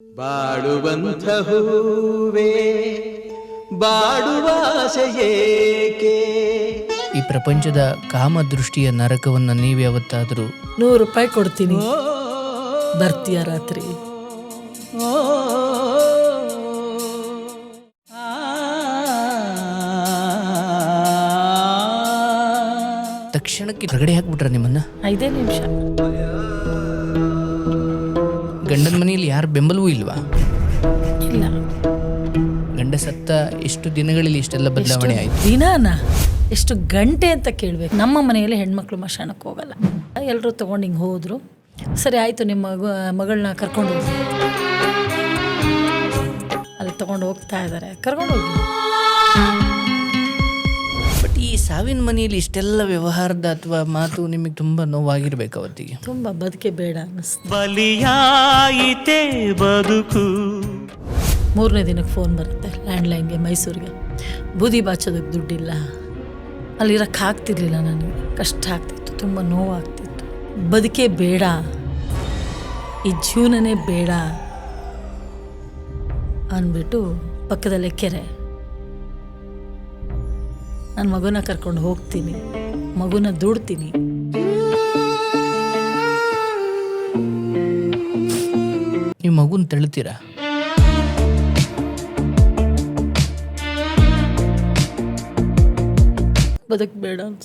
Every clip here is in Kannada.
ಬಾಡುವಂಥ ಹೂವೇ ಬಾಡುವಾಸೆಯೇಕೆ. ಈ ಪ್ರಪಂಚದ ಕಾಮದೃಷ್ಟಿಯ ನರಕವನ್ನು ನೀವು ಯಾವತ್ತಾದರೂ ₹100 ಕೊಡ್ತೀನಿ, ಬರ್ತೀಯ ರಾತ್ರಿ? ತಕ್ಷಣಕ್ಕೆ ಹೊರಗಡೆ ಹಾಕ್ಬಿಟ್ರ ನಿಮ್ಮನ್ನ? 5 ನಿಮಿಷ. ಗಂಡನ ಮನೆಯಲ್ಲಿ ಯಾರು ಬೆಂಬಲವೂ ಇಲ್ವಾ? ಇಲ್ಲ. ಗಂಡ ಸತ್ತ ಎಷ್ಟು ದಿನಗಳಲ್ಲಿ ಇಷ್ಟೆಲ್ಲ ಬದಲಾವಣೆ ಆಯ್ತು? ದಿನಾನ ಎಷ್ಟು ಗಂಟೆ ಅಂತ ಕೇಳಬೇಕು. ನಮ್ಮ ಮನೆಯಲ್ಲಿ ಹೆಣ್ಮಕ್ಳು ಮಶಾನಕ್ಕೆ ಹೋಗಲ್ಲ. ಎಲ್ಲರೂ ತೊಗೊಂಡು ಹಿಂಗೆ ಹೋದ್ರು. ಸರಿ ಆಯಿತು, ನಿಮ್ಮ ಮಗಳನ್ನ ಕರ್ಕೊಂಡು ಹೋಗಿ. ಅಲ್ಲಿ ತೊಗೊಂಡು ಹೋಗ್ತಾ ಇದ್ದಾರೆ, ಕರ್ಕೊಂಡು ಹೋಗಿ. ಬಟ್ ಈ ಸಾವಿನ ಮನೆಯಲ್ಲಿ ಇಷ್ಟೆಲ್ಲ ವ್ಯವಹಾರದ ಅಥವಾ ಮಾತು ನಿಮಗೆ ತುಂಬ ನೋವಾಗಿರ್ಬೇಕು ಅವತ್ತಿಗೆ. ತುಂಬ ಬದುಕೆ ಬೇಡ ಅನ್ನಿಸ್ತು. ಬಲಿಯಾಯಿತೆ ಬದುಕು. 3ನೇ ದಿನಕ್ಕೆ ಫೋನ್ ಬರುತ್ತೆ ಲ್ಯಾಂಡ್ಲೈನ್ಗೆ, ಮೈಸೂರಿಗೆ. ಬೂದಿ ಬಾಚೋದಕ್ಕೆ ದುಡ್ಡಿಲ್ಲ. ಅಲ್ಲಿರೋಕ್ಕೆ ಆಗ್ತಿರ್ಲಿಲ್ಲ ನನಗೆ. ಕಷ್ಟ ಆಗ್ತಿತ್ತು, ತುಂಬ ನೋವಾಗ್ತಿತ್ತು. ಬದುಕೆ ಬೇಡ, ಈ ಜೀವನನೇ ಬೇಡ ಅಂದ್ಬಿಟ್ಟು ಪಕ್ಕದಲ್ಲೇ ಕೆರೆ. ನನ್ನ ಮಗುನ ಕರ್ಕೊಂಡು ಹೋಗ್ತೀನಿ, ಮಗುನ ದುಡ್ತೀನಿ. ನೀವು ಮಗುನ ತಳ್ತೀರಾ? ಬದುಕು ಬೇಡ ಅನ್ಸ.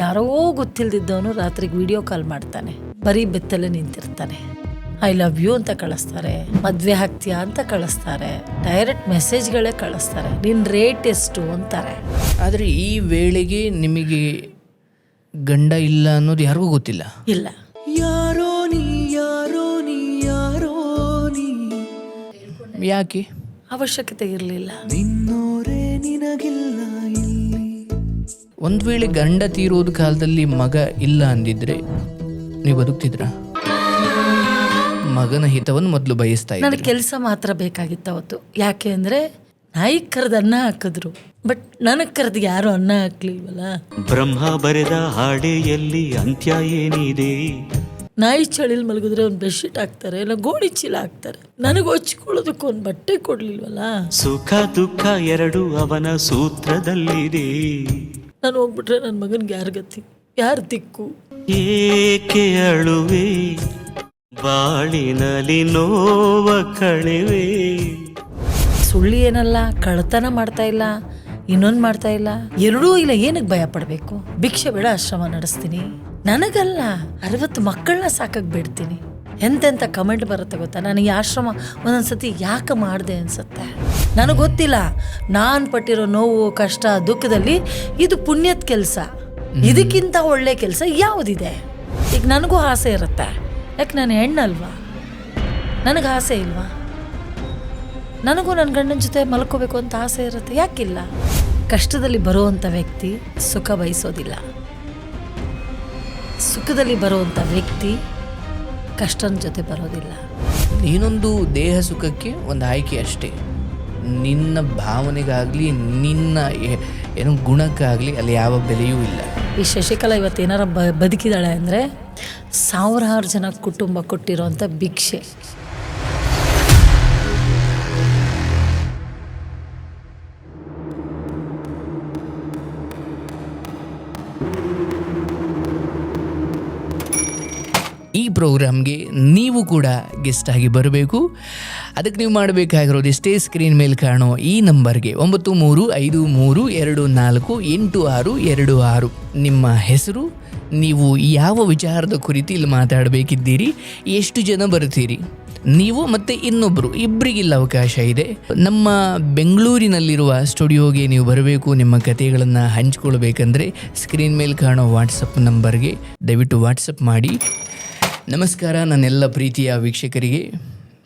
ಯಾರೋ ಗೊತ್ತಿಲ್ದಿದ್ದವನು ರಾತ್ರಿಗೆ ವಿಡಿಯೋ ಕಾಲ್ ಮಾಡ್ತಾನೆ, ಬರೀ ಬೆತ್ತಲ್ಲೇ ನಿಂತಿರ್ತಾನೆ. ಐ ಲವ್ ಯು ಅಂತ ಕಳಿಸ್ತಾರೆ, ಮದುವೆ ಆಗ್ತೀಯಾ ಅಂತ ಕಳಿಸ್ತಾರೆ, ಡೈರೆಕ್ಟ್ ಮೆಸೇಜ್ಗಳೇ ಕಳಿಸ್ತಾರೆ, ನಿನ್ನ ರೇಟ್ ಎಷ್ಟು ಅಂತಾರೆ. ಆದರೆ ಈ ವೇಳೆಗೆ ನಿಮಗೆ ಗಂಡ ಇಲ್ಲ ಅನ್ನೋದು ಯಾರಿಗೂ ಗೊತ್ತಿಲ್ಲ. ಇಲ್ಲ. ಯಾರೋ ನೀ ಯಾರೋ ನೀ ಯಾರೋ ನೀ, ಯಾಕೆ? ಅವಶ್ಯಕತೆ ಇರಲಿಲ್ಲ. ನಿನ್ನೋರೇ ನಿನಗಿಲ್ಲ ಇಲ್ಲಿ. ಒಂದು ವೇಳೆ ಗಂಡ ತೀರೋದ ಕಾಲದಲ್ಲಿ ಮಗ ಇಲ್ಲ ಅಂದಿದ್ರೆ ನೀವು ಬದುಕ್ತಿದ್ರ? ಮಗನ ಹಿತವನ್ನು ಮೊದಲು ಬಯಸ್ತಾ ಇದ್ರಿ. ನನಗೆ ಕೆಲಸ ಮಾತ್ರ ಬೇಕಾಗಿತ್ತು ಅವತ್ತು. ಯಾಕೆ ಅಂದರೆ ನಾಯಿ ಕರೆದು ಅನ್ನ ಹಾಕಿದ್ರು, ಬಟ್ ನನಗೆ ಕರೆದು ಯಾರು ಅನ್ನ ಹಾಕ್ಲಿಲ್ವಲ್ಲ. ಬ್ರಹ್ಮ ಬರೆದ ಹಾಡೆಯಲ್ಲಿ ಅಂತ್ಯ ಏನಿದೆ? ನಾಯಿ ಚಳಿಲ್ ಮಲಗಿದ್ರೆ ಒಂದು ಬೆಡ್ಶೀಟ್ ಹಾಕ್ತಾರೆ, ಇಲ್ಲ ಗೋಣಿ ಚೀಲ ಹಾಕ್ತಾರೆ. ನನಗೆ ಹೊಚ್ಕೊಳ್ಳೋದಕ್ಕೆ ಒಂದು ಬಟ್ಟೆ ಕೊಡ್ಲಿಲ್ವಲ್ಲ. ಸುಖ ದುಃಖ ಎರಡು ಅವನ ಸೂತ್ರದಲ್ಲಿದೆ. ನಾನು ಹೋಗ್ಬಿಟ್ರೆ ನನ್ನ ಮಗನಿಗೆ ಯಾರು ಗತಿ, ಯಾರು ದಿಕ್ಕು? ಏಕೆ ಅಳುವೆ ಬಾಳಿನಲ್ಲಿ ನೋವ ಕಳೆವೆ? ಸುಳ್ಳು ಏನಲ್ಲ, ಕಳ್ಳತನ ಮಾಡ್ತಾ ಇಲ್ಲ, ಇನ್ನೊಂದು ಮಾಡ್ತಾ ಇಲ್ಲ, ಎರಡೂ ಇಲ್ಲ. ಏನಕ್ಕೆ ಭಯ ಪಡಬೇಕು? ಭಿಕ್ಷೆ ಬೇಡ, ಆಶ್ರಮ ನಡೆಸ್ತೀನಿ. ನನಗಲ್ಲ, 60 ಮಕ್ಕಳನ್ನ ಸಾಕಕ್ಕೆ ಬಿಡ್ತೀನಿ. ಎಂತೆಂಥ ಕಮೆಂಟ್ ಬರುತ್ತೆ ಗೊತ್ತಾ? ನಾನು ಈ ಆಶ್ರಮ ಒಂದೊಂದ್ಸತಿ ಯಾಕೆ ಮಾಡಿದೆ ಅನ್ಸುತ್ತೆ. ನನಗೆ ಗೊತ್ತಿಲ್ಲ, ನಾನು ಪಟ್ಟಿರೋ ನೋವು ಕಷ್ಟ ದುಃಖದಲ್ಲಿ ಇದು ಪುಣ್ಯದ ಕೆಲಸ. ಇದಕ್ಕಿಂತ ಒಳ್ಳೆ ಕೆಲಸ ಯಾವುದಿದೆ? ಈಗ ನನಗೂ ಆಸೆ ಇರುತ್ತೆ, ಯಾಕೆ ನಾನು ಹೆಣ್ಣಲ್ವಾ? ನನಗೆ ಆಸೆ ಇಲ್ವಾ? ನನಗೂ ನನ್ನ ಗಂಡನ ಜೊತೆ ಮಲ್ಕೋಬೇಕು ಅಂತ ಆಸೆ ಇರುತ್ತೆ, ಯಾಕಿಲ್ಲ? ಕಷ್ಟದಲ್ಲಿ ಬರುವಂಥ ವ್ಯಕ್ತಿ ಸುಖ ಬಯಸೋದಿಲ್ಲ, ಸುಖದಲ್ಲಿ ಬರುವಂಥ ವ್ಯಕ್ತಿ ಕಷ್ಟನ ಜೊತೆ ಬರೋದಿಲ್ಲ. ನೀನೊಂದು ದೇಹ ಸುಖಕ್ಕೆ ಒಂದು ಆಯ್ಕೆ ಅಷ್ಟೇ. ನಿನ್ನ ಭಾವನೆಗಾಗಲಿ ನಿನ್ನ ಏನೋ ಗುಣಕ್ಕಾಗಲಿ ಅಲ್ಲಿ ಯಾವ ಬೆಲೆಯೂ ಇಲ್ಲ. ಈ ಶಶಿಕಲಾ ಇವತ್ತೇನಾರ ಬದುಕಿದಾಳೆ ಅಂದರೆ 1000 ಜನ ಕುಟುಂಬ ಕೊಟ್ಟಿರೋಂಥ ಭಿಕ್ಷೆ. ಈ ಪ್ರೋಗ್ರಾಮ್ಗೆ ನೀವು ಕೂಡ ಗೆಸ್ಟ್ ಆಗಿ ಬರಬೇಕು. ಅದಕ್ಕೆ ನೀವು ಮಾಡಬೇಕಾಗಿರೋದು ಇಷ್ಟೇ, ಸ್ಕ್ರೀನ್ ಮೇಲೆ ಕಾಣೋ ಈ ನಂಬರ್ಗೆ 9352486826 ನಿಮ್ಮ ಹೆಸರು, ನೀವು ಯಾವ ವಿಚಾರದ ಕುರಿತು ಇಲ್ಲಿ ಮಾತಾಡಬೇಕಿದ್ದೀರಿ, ಎಷ್ಟು ಜನ ಬರ್ತೀರಿ, ನೀವು ಮತ್ತು ಇಬ್ಬರಿಗಿಲ್ಲ ಅವಕಾಶ ಇದೆ. ನಮ್ಮ ಬೆಂಗಳೂರಿನಲ್ಲಿರುವ ಸ್ಟುಡಿಯೋಗೆ ನೀವು ಬರಬೇಕು. ನಿಮ್ಮ ಕಥೆಗಳನ್ನು ಹಂಚ್ಕೊಳ್ಬೇಕಂದ್ರೆ ಸ್ಕ್ರೀನ್ ಮೇಲೆ ಕಾಣೋ ವಾಟ್ಸಪ್ ನಂಬರ್ಗೆ ದಯವಿಟ್ಟು ವಾಟ್ಸಪ್ ಮಾಡಿ. ನಮಸ್ಕಾರ ನನ್ನೆಲ್ಲ ಪ್ರೀತಿಯ ವೀಕ್ಷಕರಿಗೆ.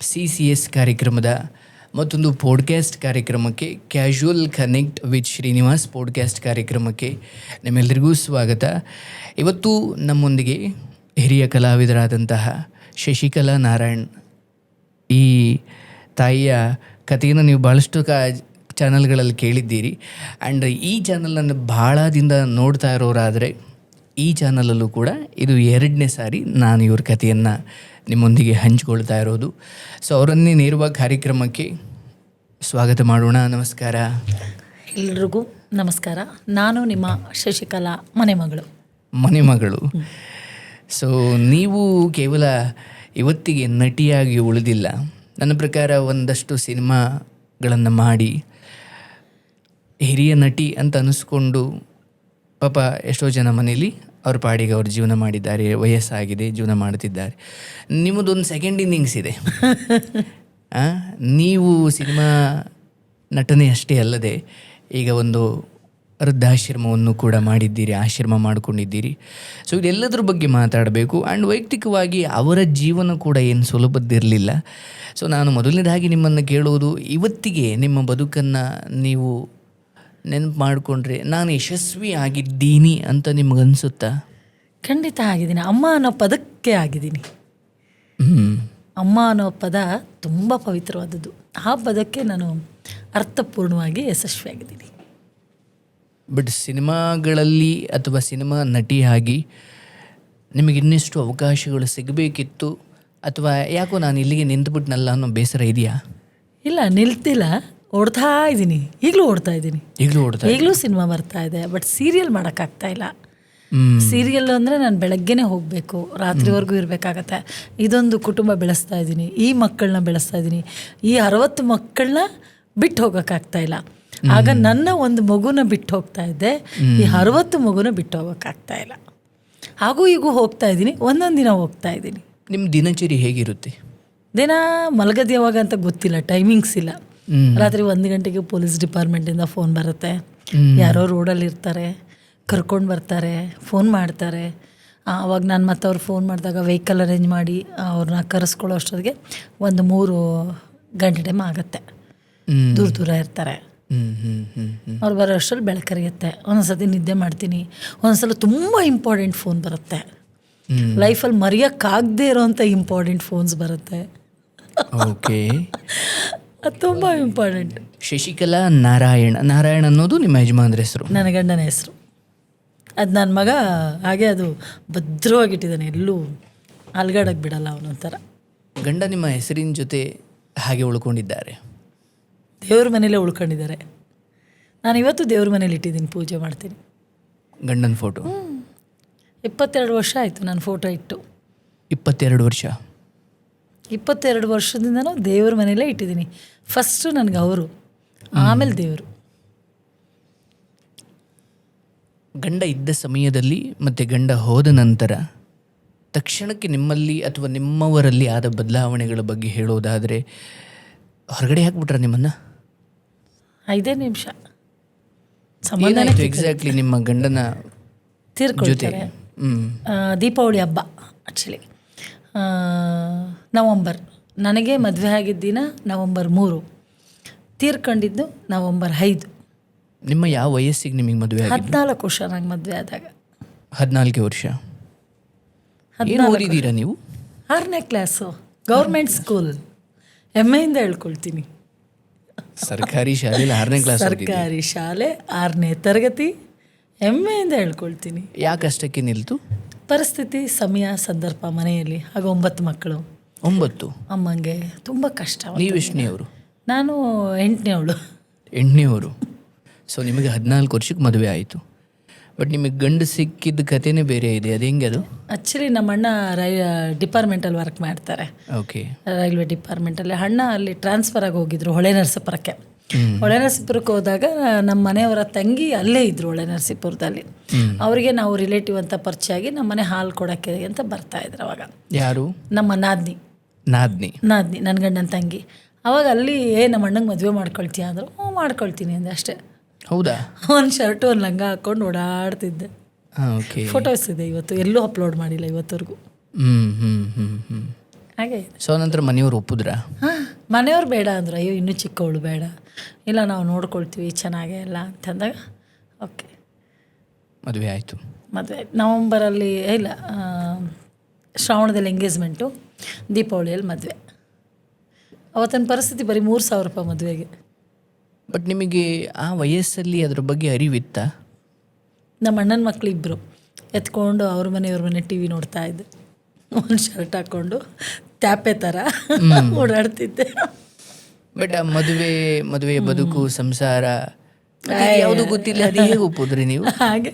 CCS ಕಾರ್ಯಕ್ರಮದ ಮತ್ತೊಂದು ಪಾಡ್ಕ್ಯಾಸ್ಟ್ ಕಾರ್ಯಕ್ರಮಕ್ಕೆ, casual connect with Srinivas podcast ಕಾರ್ಯಕ್ರಮಕ್ಕೆ ನಿಮ್ಮೆಲ್ಲರಿಗೂ ಸ್ವಾಗತ. ಇವತ್ತು ನಮ್ಮೊಂದಿಗೆ ಹಿರಿಯ ಕಲಾವಿದರಾದಂತಹ ಶಶಿಕಲಾ ನಾರಾಯಣ್. ಈ ತಾಯಿಯ ಕಥೆಯನ್ನು ನೀವು ಭಾಳಷ್ಟು ಚಾನಲ್ಗಳಲ್ಲಿ ಕೇಳಿದ್ದೀರಿ. ಆ್ಯಂಡ್ ಈ ಚಾನಲನ್ನು ಭಾಳ ದಿನ ನೋಡ್ತಾ ಇರೋರಾದರೆ ಈ ಚಾನಲಲ್ಲೂ ಕೂಡ ಇದು 2ನೇ ಸಾರಿ ನಾನು ಇವ್ರ ಕಥೆಯನ್ನು ನಿಮ್ಮೊಂದಿಗೆ ಹಂಚಿಕೊಳ್ತಾ ಇರೋದು. ಸೊ ಅವರನ್ನೇ ನೇರವಾಗಿ ಕಾರ್ಯಕ್ರಮಕ್ಕೆ ಸ್ವಾಗತ ಮಾಡೋಣ. ನಮಸ್ಕಾರ. ಎಲ್ರಿಗೂ ನಮಸ್ಕಾರ. ನಾನು ನಿಮ್ಮ ಶಶಿಕಲಾ ಮನೆಮಗಳು. ಸೊ ನೀವು ಕೇವಲ ಇವತ್ತಿಗೆ ನಟಿಯಾಗಿ ಉಳಿದಿಲ್ಲ, ನನ್ನ ಪ್ರಕಾರ ಒಂದಷ್ಟು ಸಿನಿಮಾಗಳನ್ನು ಮಾಡಿ ಹಿರಿಯ ನಟಿ ಅಂತ ಅನ್ನಿಸ್ಕೊಂಡು ಪಾಪ ಎಷ್ಟೋ ಜನ ಮನೇಲಿ ಅವ್ರ ಪಾಡಿಗೆ ಅವ್ರ ಜೀವನ ಮಾಡಿದ್ದಾರೆ, ವಯಸ್ಸಾಗಿದೆ, ಜೀವನ ಮಾಡ್ತಿದ್ದಾರೆ. ನಿಮ್ಮದೊಂದು ಸೆಕೆಂಡ್ ಇನ್ನಿಂಗ್ಸ್ ಇದೆ. ನೀವು ಸಿನಿಮಾ ನಟನೆ ಅಷ್ಟೇ ಅಲ್ಲದೆ ಈಗ ಒಂದು ವೃದ್ಧಾಶ್ರಮವನ್ನು ಕೂಡ ಮಾಡಿದ್ದೀರಿ, ಆಶ್ರಮ ಮಾಡಿಕೊಂಡಿದ್ದೀರಿ. ಸೊ ಇದೆಲ್ಲದ್ರ ಬಗ್ಗೆ ಮಾತಾಡಬೇಕು. ಆ್ಯಂಡ್ ವೈಯಕ್ತಿಕವಾಗಿ ಅವರ ಜೀವನ ಕೂಡ ಏನು ಸುಲಭದ್ದಿರಲಿಲ್ಲ. ಸೊ ನಾನು ಮೊದಲನೇದಾಗಿ ನಿಮ್ಮನ್ನು ಕೇಳೋದು, ಇವತ್ತಿಗೆ ನಿಮ್ಮ ಬದುಕನ್ನು ನೀವು ನೆನಪು ಮಾಡಿಕೊಂಡ್ರೆ ನಾನು ಯಶಸ್ವಿ ಆಗಿದ್ದೀನಿ ಅಂತ ನಿಮಗನ್ಸುತ್ತಾ? ಖಂಡಿತ ಆಗಿದ್ದೀನಿ. ಅಮ್ಮ ಅನ್ನೋ ಪದಕ್ಕೆ ಆಗಿದ್ದೀನಿ. ಅಮ್ಮ ಅನ್ನೋ ಪದ ತುಂಬ ಪವಿತ್ರವಾದದ್ದು. ಆ ಪದಕ್ಕೆ ನಾನು ಅರ್ಥಪೂರ್ಣವಾಗಿ ಯಶಸ್ವಿಯಾಗಿದ್ದೀನಿ. ಬಟ್ ಸಿನಿಮಾಗಳಲ್ಲಿ ಅಥವಾ ಸಿನಿಮಾ ನಟಿಯಾಗಿ ನಿಮಗೆ ಇನ್ನಿಷ್ಟು ಅವಕಾಶಗಳು ಸಿಗಬೇಕಿತ್ತು, ಅಥವಾ ಯಾಕೋ ನಾನು ಇಲ್ಲಿಗೆ ನಿಂತುಬಿಟ್ನಲ್ಲ ಅನ್ನೋ ಬೇಸರ ಇದೆಯಾ? ಇಲ್ಲ, ನಿಲ್ತಿಲ್ಲ, ಓಡ್ತಾ ಇದ್ದೀನಿ. ಈಗಲೂ ಓಡ್ತಾ ಇದ್ದೀನಿ. ಈಗಲೂ ಸಿನಿಮಾ ಬರ್ತಾ ಇದೆ. ಬಟ್ ಸೀರಿಯಲ್ ಮಾಡೋಕ್ಕಾಗ್ತಾ ಇಲ್ಲ. ಸೀರಿಯಲ್ ಅಂದರೆ ನಾನು ಬೆಳಗ್ಗೆನೇ ಹೋಗಬೇಕು, ರಾತ್ರಿವರೆಗೂ ಇರಬೇಕಾಗತ್ತೆ. ಇದೊಂದು ಕುಟುಂಬ ಬೆಳೆಸ್ತಾ ಇದ್ದೀನಿ, ಈ ಮಕ್ಕಳನ್ನ ಬೆಳೆಸ್ತಾ ಇದ್ದೀನಿ. ಈ 60 ಮಕ್ಕಳನ್ನ ಬಿಟ್ಟು ಹೋಗೋಕ್ಕಾಗ್ತಾ ಇಲ್ಲ. ಆಗ ನನ್ನ ಒಂದು ಮಗುನ ಬಿಟ್ಟು ಹೋಗ್ತಾ ಇದ್ದೆ, ಈ 60 ಮಗುನ ಬಿಟ್ಟು ಹೋಗೋಕ್ಕಾಗ್ತಾ ಇಲ್ಲ. ಹಾಗೂ ಈಗೂ ಹೋಗ್ತಾ ಇದ್ದೀನಿ, ಒಂದೊಂದು ದಿನ ಹೋಗ್ತಾ ಇದ್ದೀನಿ. ನಿಮ್ಮ ದಿನಚರಿ ಹೇಗಿರುತ್ತೆ? ದಿನ ಮಲಗದು ಯಾವಾಗ ಅಂತ ಗೊತ್ತಿಲ್ಲ, ಟೈಮಿಂಗ್ಸ್ ಇಲ್ಲ. ರಾತ್ರಿ 1 ಗಂಟೆಗೆ ಪೊಲೀಸ್ ಡಿಪಾರ್ಟ್ಮೆಂಟಿಂದ ಫೋನ್ ಬರುತ್ತೆ. ಯಾರೋ ರೋಡಲ್ಲಿ ಇರ್ತಾರೆ, ಕರ್ಕೊಂಡು ಬರ್ತಾರೆ, ಫೋನ್ ಮಾಡ್ತಾರೆ. ಅವಾಗ ನಾನು ಮತ್ತೆ ಅವ್ರು ಫೋನ್ ಮಾಡಿದಾಗ ವೆಹಿಕಲ್ ಅರೇಂಜ್ ಮಾಡಿ ಅವ್ರನ್ನ ಕರೆಸ್ಕೊಳ್ಳೋ ಅಷ್ಟೊತ್ತಿಗೆ 1-3 ಗಂಟೆ ಟೈಮ್ ಆಗುತ್ತೆ. ದೂರ ಇರ್ತಾರೆ. ಅವ್ರು ಬರೋ ಅಷ್ಟರಲ್ಲಿ ಬೆಳಕರಿಯುತ್ತೆ. ಒಂದೊಂದ್ಸತಿ ನಿದ್ದೆ ಮಾಡ್ತೀನಿ. ಒಂದೊಂದ್ಸಲ ತುಂಬ ಇಂಪಾರ್ಟೆಂಟ್ ಫೋನ್ ಬರುತ್ತೆ. ಲೈಫಲ್ಲಿ ಮರೆಯೋಕ್ಕಾಗದೇ ಇರೋವಂಥ ಇಂಪಾರ್ಟೆಂಟ್ ಫೋನ್ಸ್ ಬರುತ್ತೆ. ಓಕೆ, ಅದು ತುಂಬ ಇಂಪಾರ್ಟೆಂಟ್. ಶಶಿಕಲಾ ನಾರಾಯಣ ಅನ್ನೋದು ನಿಮ್ಮ ಯಜಮಾನ್ರ ಹೆಸರು? ನನ್ನ ಗಂಡನ ಹೆಸರು. ಅದು ನನ್ನ ಮಗ ಹಾಗೆ ಅದು ಭದ್ರವಾಗಿಟ್ಟಿದ್ದಾನೆ, ಎಲ್ಲೂ ಅಲ್ಗಾಡಕ್ಕೆ ಬಿಡಲ್ಲ ಅವನೊಂಥರ. ಗಂಡ ನಿಮ್ಮ ಹೆಸರಿನ ಜೊತೆ ಹಾಗೆ ಉಳ್ಕೊಂಡಿದ್ದಾರೆ? ದೇವ್ರ ಮನೇಲೇ ಉಳ್ಕೊಂಡಿದ್ದಾರೆ. ನಾನು ಇವತ್ತು ದೇವ್ರ ಮನೇಲಿ ಇಟ್ಟಿದ್ದೀನಿ, ಪೂಜೆ ಮಾಡ್ತೀನಿ. ಗಂಡನ ಫೋಟೋ 22 ವರ್ಷ ಆಯಿತು ನಾನು ಫೋಟೋ ಇಟ್ಟು. 22 ವರ್ಷ? 22 ವರ್ಷದಿಂದನೂ ದೇವ್ರ ಮನೇಲೇ ಇಟ್ಟಿದ್ದೀನಿ. ಫಸ್ಟು ನನಗೆ ಅವರು, ಆಮೇಲೆ ದೇವರು. ಗಂಡ ಇದ್ದ ಸಮಯದಲ್ಲಿ ಮತ್ತು ಗಂಡ ಹೋದ ನಂತರ ತಕ್ಷಣಕ್ಕೆ ನಿಮ್ಮಲ್ಲಿ ಅಥವಾ ನಿಮ್ಮವರಲ್ಲಿ ಆದ ಬದಲಾವಣೆಗಳ ಬಗ್ಗೆ ಹೇಳೋದಾದರೆ, ಹೊರಗಡೆ ಹಾಕ್ಬಿಟ್ರ ನಿಮ್ಮನ್ನು? 5 ನಿಮಿಷ ಎಕ್ಸಾಕ್ಟ್ಲಿ ನಿಮ್ಮ ಗಂಡನ ತೀರ್ಕೊಳ್ತಾರೆ. ದೀಪಾವಳಿ ಹಬ್ಬ ಆ್ಯಕ್ಚುಲಿ ನವಂಬರ್. ನನಗೆ ಮದುವೆ ಆಗಿದ್ದ ದಿನ ನವಂಬರ್ 3, ತೀರ್ಕೊಂಡಿದ್ದು ನವಂಬರ್ 5. ನಿಮ್ಮ ಯಾವ ವಯಸ್ಸಿಗೆ ನಿಮಗೆ ಮದುವೆ ಆಗಿದೆ? 14 ವರ್ಷ ನಂಗೆ ಮದುವೆ ಆದಾಗ. 14 ವರ್ಷ. ಏನು ಓದಿದ್ದೀರಾ ನೀವು? 6ನೇ ಕ್ಲಾಸು, ಗೌರ್ಮೆಂಟ್ ಸ್ಕೂಲ್. ಹೆಮ್ಮೆಯಿಂದ ಹೇಳ್ಕೊಳ್ತೀನಿ. ಸರ್ಕಾರಿ ಶಾಲೆಯಲ್ಲಿ 6ನೇ ಕ್ಲಾಸ್? ಸರ್ಕಾರಿ ಶಾಲೆ 6ನೇ ತರಗತಿ, ಹೆಮ್ಮೆಯಿಂದ ಹೇಳ್ಕೊಳ್ತೀನಿ. ಯಾಕಷ್ಟಕ್ಕೆ ನಿಲ್ತು? ಪರಿಸ್ಥಿತಿ, ಸಮಯ, ಸಂದರ್ಭ, ಮನೆಯಲ್ಲಿ. ಆಗ 9 ಮಕ್ಕಳು. 9? ಅಮ್ಮಂಗೆ ತುಂಬ ಕಷ್ಟ. ನೀವು ಎಷ್ಟನೇವರು? ನಾನು 8ನೇವಳು. 8ನೇವರು. ಸೊ ನಿಮಗೆ 14 ವರ್ಷಕ್ಕೆ ಮದುವೆ ಆಯಿತು. ಬಟ್ ನಿಮಗೆ ಗಂಡು ಸಿಕ್ಕಿದ್ದ ಕಥೆನೇ ಬೇರೆ ಇದೆ, ಅದು ಹೆಂಗೆ ಅದು? ಆ್ಯಕ್ಚುಲಿ ನಮ್ಮ ಅಣ್ಣ ಡಿಪಾರ್ಟ್ಮೆಂಟಲ್ಲಿ ವರ್ಕ್ ಮಾಡ್ತಾರೆ. ಓಕೆ. ರೈಲ್ವೆ ಡಿಪಾರ್ಟ್ಮೆಂಟಲ್ಲಿ. ಅಣ್ಣ ಅಲ್ಲಿ ಟ್ರಾನ್ಸ್ಫರ್ ಆಗಿ ಹೋಗಿದ್ರು ಹೊಳೆ ನರಸೀಪುರಕ್ಕೆ. ಹೊಳೆ ನರಸೀಪುರಕ್ಕೆ ಹೋದಾಗ ನಮ್ಮ ಮನೆಯವರ ತಂಗಿ ಅಲ್ಲೇ ಇದ್ದರು, ಹೊಳೆ ನರಸೀಪುರದಲ್ಲಿ. ಅವರಿಗೆ ನಾವು ರಿಲೇಟಿವ್ ಅಂತ ಪರಿಚಯ ಆಗಿ ನಮ್ಮ ಮನೆ ಹಾಲು ಕೊಡೋಕ್ಕೆ ಅಂತ ಬರ್ತಾ ಇದ್ರು. ಅವಾಗ ಯಾರು? ನಮ್ಮ ನಾದ್ನಿ, ನನ್ನ ಗಂಡನ ತಂಗಿ. ಅವಾಗ ಅಲ್ಲಿ ನಮ್ಮ ಅಣ್ಣಂಗೆ ಮದುವೆ ಮಾಡ್ಕೊಳ್ತೀಯ ಅಂದರು. ಹ್ಞೂ ಮಾಡ್ಕೊಳ್ತೀನಿ ಅಂದೆ ಅಷ್ಟೇ. ಹೌದಾ? ಒಂದು ಶರ್ಟು ಒಂದು ಲಂಗ ಹಾಕ್ಕೊಂಡು ಓಡಾಡ್ತಿದ್ದೆ. ಓಕೆ. ಫೋಟೋಸ್ ಇದೆ, ಇವತ್ತು ಎಲ್ಲೂ ಅಪ್ಲೋಡ್ ಮಾಡಿಲ್ಲ ಇವತ್ತವರೆಗೂ. ಹಾಗೆ. ಸೊ ನಂತರ ಮನೆಯವರು ಒಪ್ಪಿದ್ರಾ? ಹಾಂ, ಮನೆಯವ್ರು ಬೇಡ ಅಂದರು. ಅಯ್ಯೋ ಇನ್ನೂ ಚಿಕ್ಕವಳು ಬೇಡ, ಇಲ್ಲ ನಾವು ನೋಡ್ಕೊಳ್ತೀವಿ ಚೆನ್ನಾಗೇ ಎಲ್ಲ ಅಂತಂದಾಗ ಓಕೆ ಮದುವೆ ಆಯಿತು. ಮದುವೆ ನವಂಬರಲ್ಲಿ ಇಲ್ಲ, ಶ್ರಾವಣದಲ್ಲಿ ಎಂಗೇಜ್ಮೆಂಟು, ದೀಪಾವಳಿಯಲ್ಲಿ ಮದುವೆ. ಅವತ್ತಿನ ಪರಿಸ್ಥಿತಿ ಬರೀ 3,000 ರೂಪಾಯಿ ಮದುವೆಗೆ. ಬಟ್ ನಿಮಗೆ ಆ ವಯಸ್ಸಲ್ಲಿ ಅದ್ರ ಬಗ್ಗೆ ಅರಿವಿತ್ತಾ? ನಮ್ಮ ಅಣ್ಣನ ಮಕ್ಕಳು ಇಬ್ಬರು, ಎತ್ಕೊಂಡು ಅವ್ರ ಮನೆ ಟಿ ವಿ ನೋಡ್ತಾ ಇದ್ದೆ. ಒಂದು ಶರ್ಟ್ ಹಾಕ್ಕೊಂಡು ತ್ಯಾಪೆ ಥರ ಓಡಾಡ್ತಿದ್ದೆ. ಬಟ್ ಆ ಮದುವೆ ಬದುಕು ಸಂಸಾರ ಯಾವುದು ಗೊತ್ತಿಲ್ಲ, ಅದು ಹೇಗೆ ಒಪ್ಪುದ್ರಿ ನೀವು? ಹಾಗೆ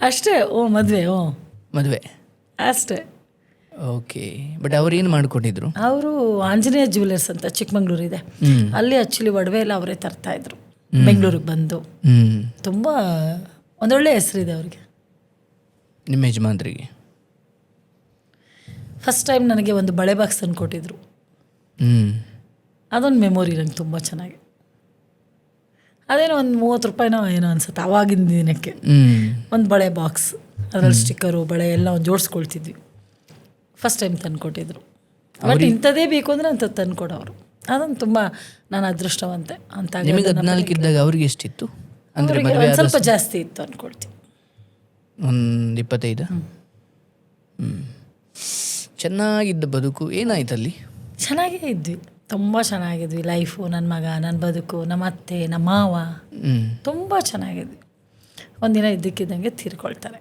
ಅಷ್ಟೇ. ಮದುವೆ ಅಷ್ಟೇ. ಓಕೆ. ಬಟ್ ಅವ್ರು ಏನು ಮಾಡ್ಕೊಂಡಿದ್ರು? ಅವರು ಆಂಜನೇಯ ಜ್ಯುವೆಲರ್ಸ್ ಅಂತ ಚಿಕ್ಕಮಂಗ್ಳೂರು ಇದೆ, ಅಲ್ಲಿ ಆ್ಯಕ್ಚುಲಿ ಒಡವೆ ಎಲ್ಲ ಅವರೇ ತರ್ತಾಯಿದ್ರು. ಬೆಂಗಳೂರಿಗೆ ಬಂದು ತುಂಬ ಒಂದೊಳ್ಳೆ ಹೆಸರಿದೆ ಅವ್ರಿಗೆ. ನಿಮ್ಮ ಯಜಮಾನ್ರಿಗೆ ಫಸ್ಟ್ ಟೈಮ್ ನನಗೆ ಒಂದು ಬಳೆ ಬಾಕ್ಸ್ ತಂದು ಕೊಟ್ಟಿದ್ರು. ಅದೊಂದು ಮೆಮೊರಿ ನಂಗೆ ತುಂಬ ಚೆನ್ನಾಗಿ. ಅದೇನೋ ಒಂದು 30 ರೂಪಾಯಿನೋ ಏನೋ ಅನ್ಸುತ್ತೆ ಆವಾಗಿನ ದಿನಕ್ಕೆ. ಒಂದು ಬಳೆ ಬಾಕ್ಸ್, ಅದರಲ್ಲಿ ಸ್ಟಿಕ್ಕರು ಬಳೆ ಎಲ್ಲ ಒಂದು ಜೋಡಿಸ್ಕೊಳ್ತಿದ್ವಿ. ಫಸ್ಟ್ ಟೈಮ್ ತಂದು ಕೊಟ್ಟಿದ್ರು. ಬಟ್ ಇಂಥದ್ದೇ ಬೇಕು ಅಂದರೆ ಅಂಥದ್ದು ತಂದು ಕೊಡೋರು. ಅದೊಂದು ತುಂಬ ನಾನು ಅದೃಷ್ಟವಂತೆ ಅಂತ. ನಿಮಗೆ 14 ಇದ್ದಾಗ ಅವ್ರಿಗೆ ಎಷ್ಟಿತ್ತು? ಅಂದರೆ ಒಂದು ಸ್ವಲ್ಪ ಜಾಸ್ತಿ ಇತ್ತು ಅಂದ್ಕೊಳ್ತೀವಿ, ಒಂದು 25. ಚೆನ್ನಾಗಿದ್ದ ಬದುಕು ಏನಾಯ್ತಲ್ಲಿ? ಚೆನ್ನಾಗೇ ಇದ್ವಿ, ತುಂಬ ಚೆನ್ನಾಗಿದ್ವಿ. ಲೈಫು, ನನ್ನ ಮಗ, ನನ್ನ ಬದುಕು, ನಮ್ಮ ಅತ್ತೆ, ನಮ್ಮ ಮಾವ, ತುಂಬ ಚೆನ್ನಾಗಿದ್ವಿ. ಒಂದಿನ ಇದ್ದಕ್ಕಿದ್ದಂಗೆ ತೀರ್ಕೊಳ್ತಾರೆ.